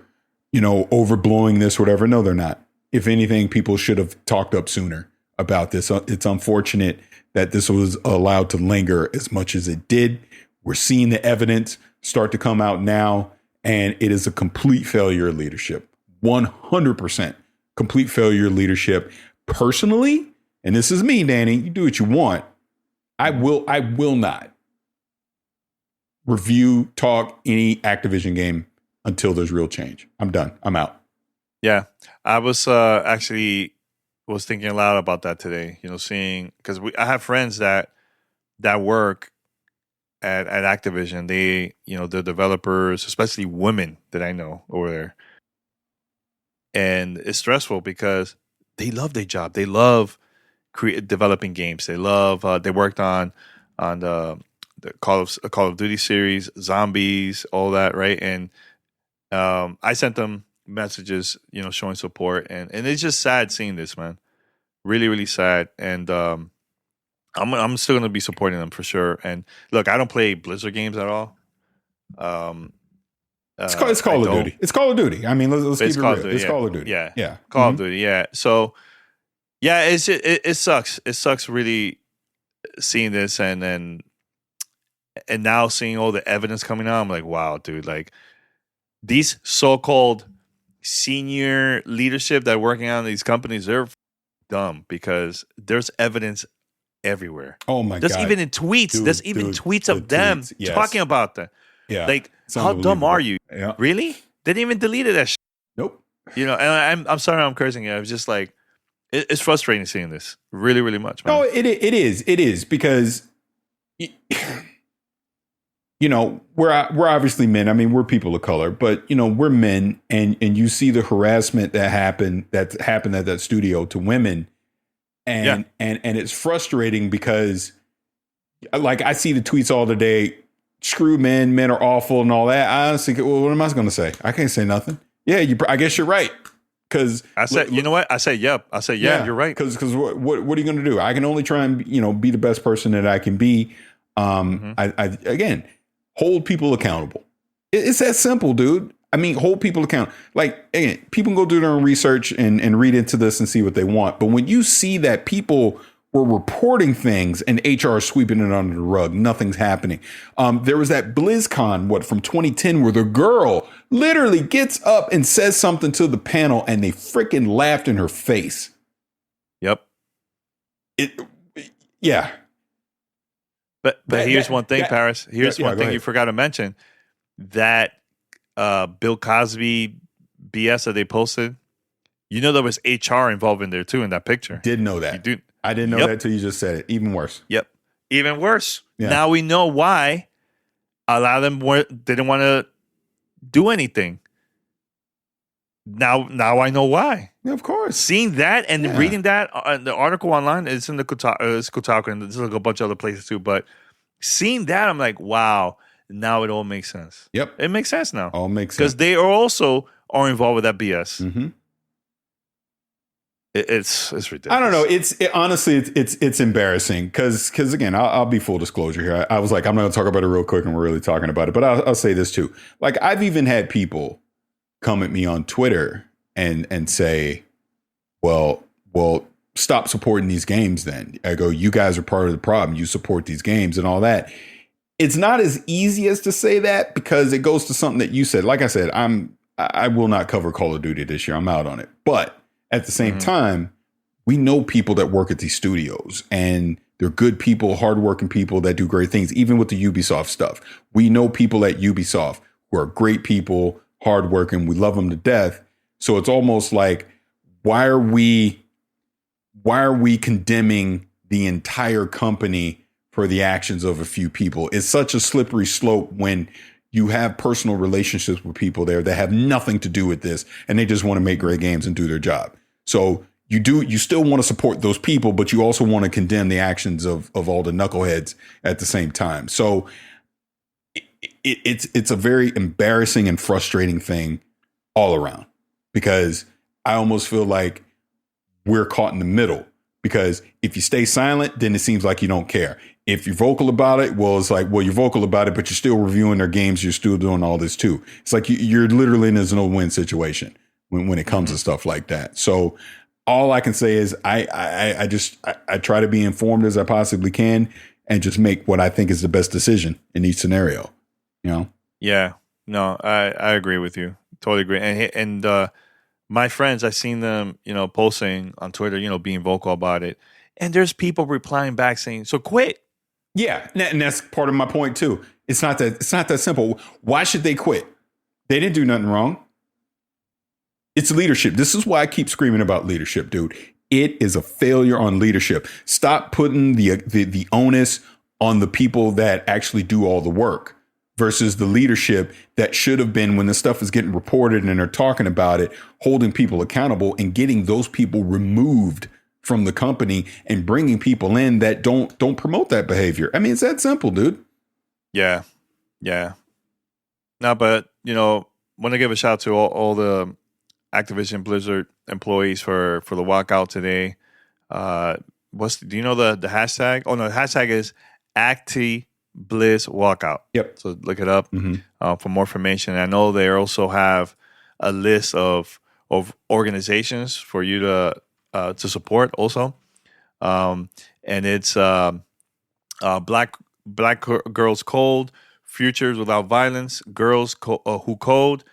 overblowing this, whatever. No, they're not. If anything, people should have talked up sooner about this. It's unfortunate that this was allowed to linger as much as it did. We're seeing the evidence start to come out now, and it is a complete failure of leadership. 100% complete failure of leadership. Personally, and this is me, Danny, you do what you want. I will not review, talk any Activision game until there's real change. I'm done. I'm out. Yeah, I was was thinking a lot about that today, seeing, because I have friends that work at Activision. They, the developers, especially women that I know over there. And it's stressful because they love their job. They love developing games. They love, they worked on the Call of Duty series, Zombies, all that, right? And I sent them messages, showing support, and it's just sad seeing this, man. Really, really sad. And I'm still gonna be supporting them for sure. And look, I don't play Blizzard games at all. It's Call of Duty. It's Call of Duty. I mean, let's keep it real. It's Call of Duty. Yeah. Call of Duty. Yeah. So yeah, it sucks. It sucks really seeing this, and now seeing all the evidence coming out. I'm like, wow, dude. Like, these so-called senior leadership that are working on these companies, they're dumb, because there's evidence everywhere. Oh my God. God. Even in tweets. There's even tweets of them talking about that. Yeah. Like, how dumb are you? Yeah. Really? They didn't even deleted that shit. Nope. And I'm sorry I'm cursing you. I was just like, it's frustrating seeing this. Really, really much, man. No, it is. It is, because we're obviously men. I mean, we're people of color, but we're men, and you see the harassment that happened at that studio to women, and it's frustrating because, like, I see the tweets all the day. Screw men are awful and all that. I honestly, well, what am I going to say? I can't say nothing. Yeah, I guess you're right. Because I said, you know what? I say, yep. I say, yeah, you're right. Because what are you going to do? I can only try and be the best person that I can be. I again, hold people accountable. It's that simple, dude. I mean, hold people accountable. Like, again, people can go do their own research and read into this and see what they want. But when you see that people were reporting things and HR is sweeping it under the rug. Nothing's happening. There was that BlizzCon, from 2010, where the girl literally gets up and says something to the panel and they freaking laughed in her face. Yep. Yeah. But here's one thing, Parris. Here's one thing you forgot to mention. That Bill Cosby BS that they posted. You know there was HR involved in there too in that picture. Didn't know that. I didn't know that till you just said it. Even worse. Yep. Even worse. Yeah. Now we know why a lot of them didn't want to do anything. Now I know why. Yeah, of course. Seeing that and reading that, the article online, it's in the Kotaku, and there's like a bunch of other places too. But seeing that, I'm like, wow, now it all makes sense. Yep. It makes sense now. All makes sense. Because they are involved with that BS. Mm-hmm. It's ridiculous. I don't know. Honestly, it's embarrassing because again, I'll be full disclosure here. I was like, I'm not going to talk about it real quick, and we're really talking about it. But I'll say this too. Like, I've even had people come at me on Twitter and say, well, stop supporting these games then. I go, you guys are part of the problem. You support these games and all that. It's not as easy as to say that because it goes to something that you said. Like I said, I will not cover Call of Duty this year. I'm out on it. But at the same time, we know people that work at these studios and they're good people, hardworking people that do great things, even with the Ubisoft stuff. We know people at Ubisoft who are great people, hardworking. We love them to death. So it's almost like, why are we condemning the entire company for the actions of a few people? It's such a slippery slope when you have personal relationships with people there that have nothing to do with this and they just want to make great games and do their job. So you still want to support those people, but you also want to condemn the actions of all the knuckleheads at the same time. So it's a very embarrassing and frustrating thing all around, because I almost feel like we're caught in the middle, because if you stay silent, then it seems like you don't care. If you're vocal about it, well, it's like, well, you're vocal about it, but you're still reviewing their games. You're still doing all this too. It's like you're literally in a no-win situation when it comes to stuff like that. So all I can say is I try to be informed as I possibly can and just make what I think is the best decision in each scenario. You know? Yeah. No, I agree with you. Totally agree. And my friends, I've seen them, posting on Twitter, being vocal about it. And there's people replying back saying, so quit. Yeah. And that's part of my point too. It's not that simple. Why should they quit? They didn't do nothing wrong. It's leadership. This is why I keep screaming about leadership, dude. It is a failure on leadership. Stop putting the onus on the people that actually do all the work versus the leadership that should have been, when the stuff is getting reported and they're talking about it, holding people accountable and getting those people removed from the company and bringing people in that don't promote that behavior. I mean, it's that simple, dude. Yeah. No, but, want to give a shout out to all the Activision Blizzard employees for the walkout today. Do you know the hashtag? Oh no, the hashtag is ActiBlizzWalkout. Yep. So look it up for more information. I know they also have a list of organizations for you to support also, and it's Black Girls Code, Futures Without Violence, Girls Who Code,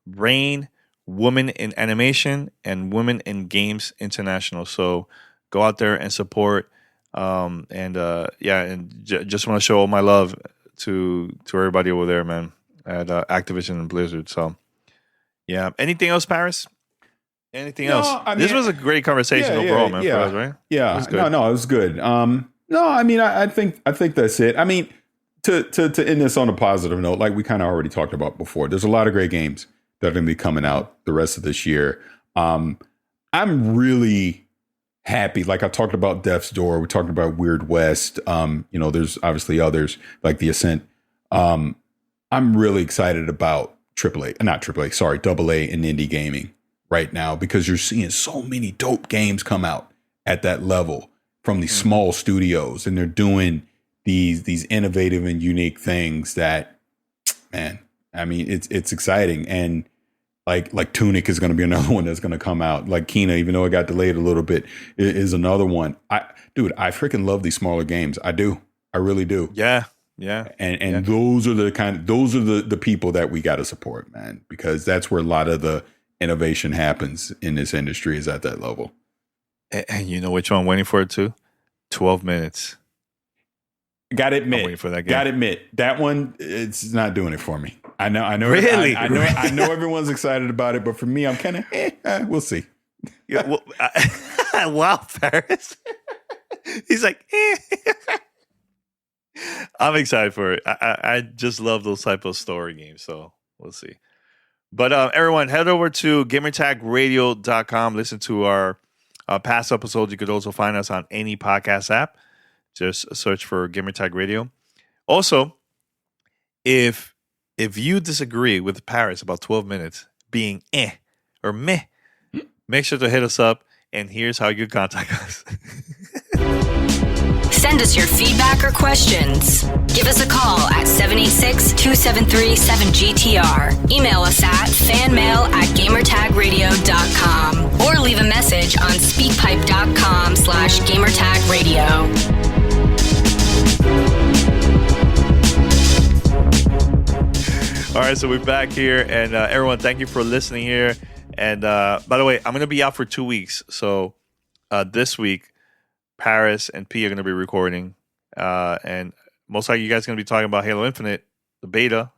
Rain, Women in Animation, and Women in Games International. So go out there and support. Just want to show all my love to everybody over there, man, at Activision and Blizzard. So, yeah. Anything else, Parris? Anything else? I mean, this was a gret conversation overall, man. For us, right? Yeah. It was good. I think that's it. I mean, to end this on a positive note, like we kind of already talked about before, there's a lot of great games that are going to be coming out the rest of this year. I'm really happy. Like I talked about Death's Door. We talked about Weird West. There's obviously others like The Ascent. I'm really excited about AA and indie gaming right now, because you're seeing so many dope games come out at that level from these small studios, and they're doing these innovative and unique things that, man, I mean, it's exciting. And Like Tunic is going to be another one that's going to come out. Like Kena, even though it got delayed a little bit, is another one. I freaking love these smaller games. I do. I really do. Yeah. And those are the people that we got to support, man, because that's where a lot of the innovation happens in this industry, is at that level. And you know which one I'm waiting for it too? 12 minutes. Gotta admit, I'm waiting for that game. That one, it's not doing it for me. I know. Really? I know everyone's excited about it, but for me, I'm kind of, we'll see. Yeah, well, wow, Parris. He's like, I'm excited for it. I just love those type of story games, so we'll see. But everyone, head over to gamertagradio.com. Listen to our past episodes. You could also find us on any podcast app. Just search for Gamertag Radio. Also, if you disagree with Parris about 12 minutes being or meh, make sure to hit us up, and here's how you contact us. Send us your feedback or questions. Give us a call at 786-273-7GTR. Email us at fanmail@gamertagradio.com or leave a message on speakpipe.com/gamertagradio. All right, so we're back here, and everyone, thank you for listening here. And by the way, I'm going to be out for 2 weeks. So this week, Parris and P are going to be recording, and most likely you guys are going to be talking about Halo Infinite, the beta,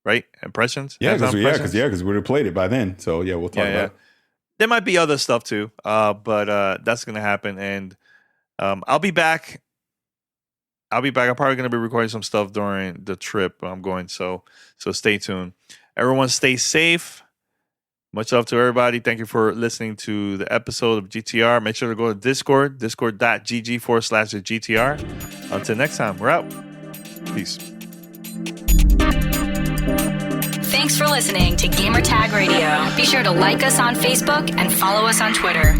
right? Impressions? Yeah, because we would have played it by then. So yeah, we'll talk about it. There might be other stuff too, but that's going to happen, and I'll be back. I'm probably going to be recording some stuff during the trip I'm going, so stay tuned. Everyone stay safe. Much love to everybody. Thank you for listening to the episode of GTR. Make sure to go to Discord, discord.gg/GTR. Until next time, we're out. Peace. Thanks for listening to Gamertag Radio. Be sure to like us on Facebook and follow us on Twitter.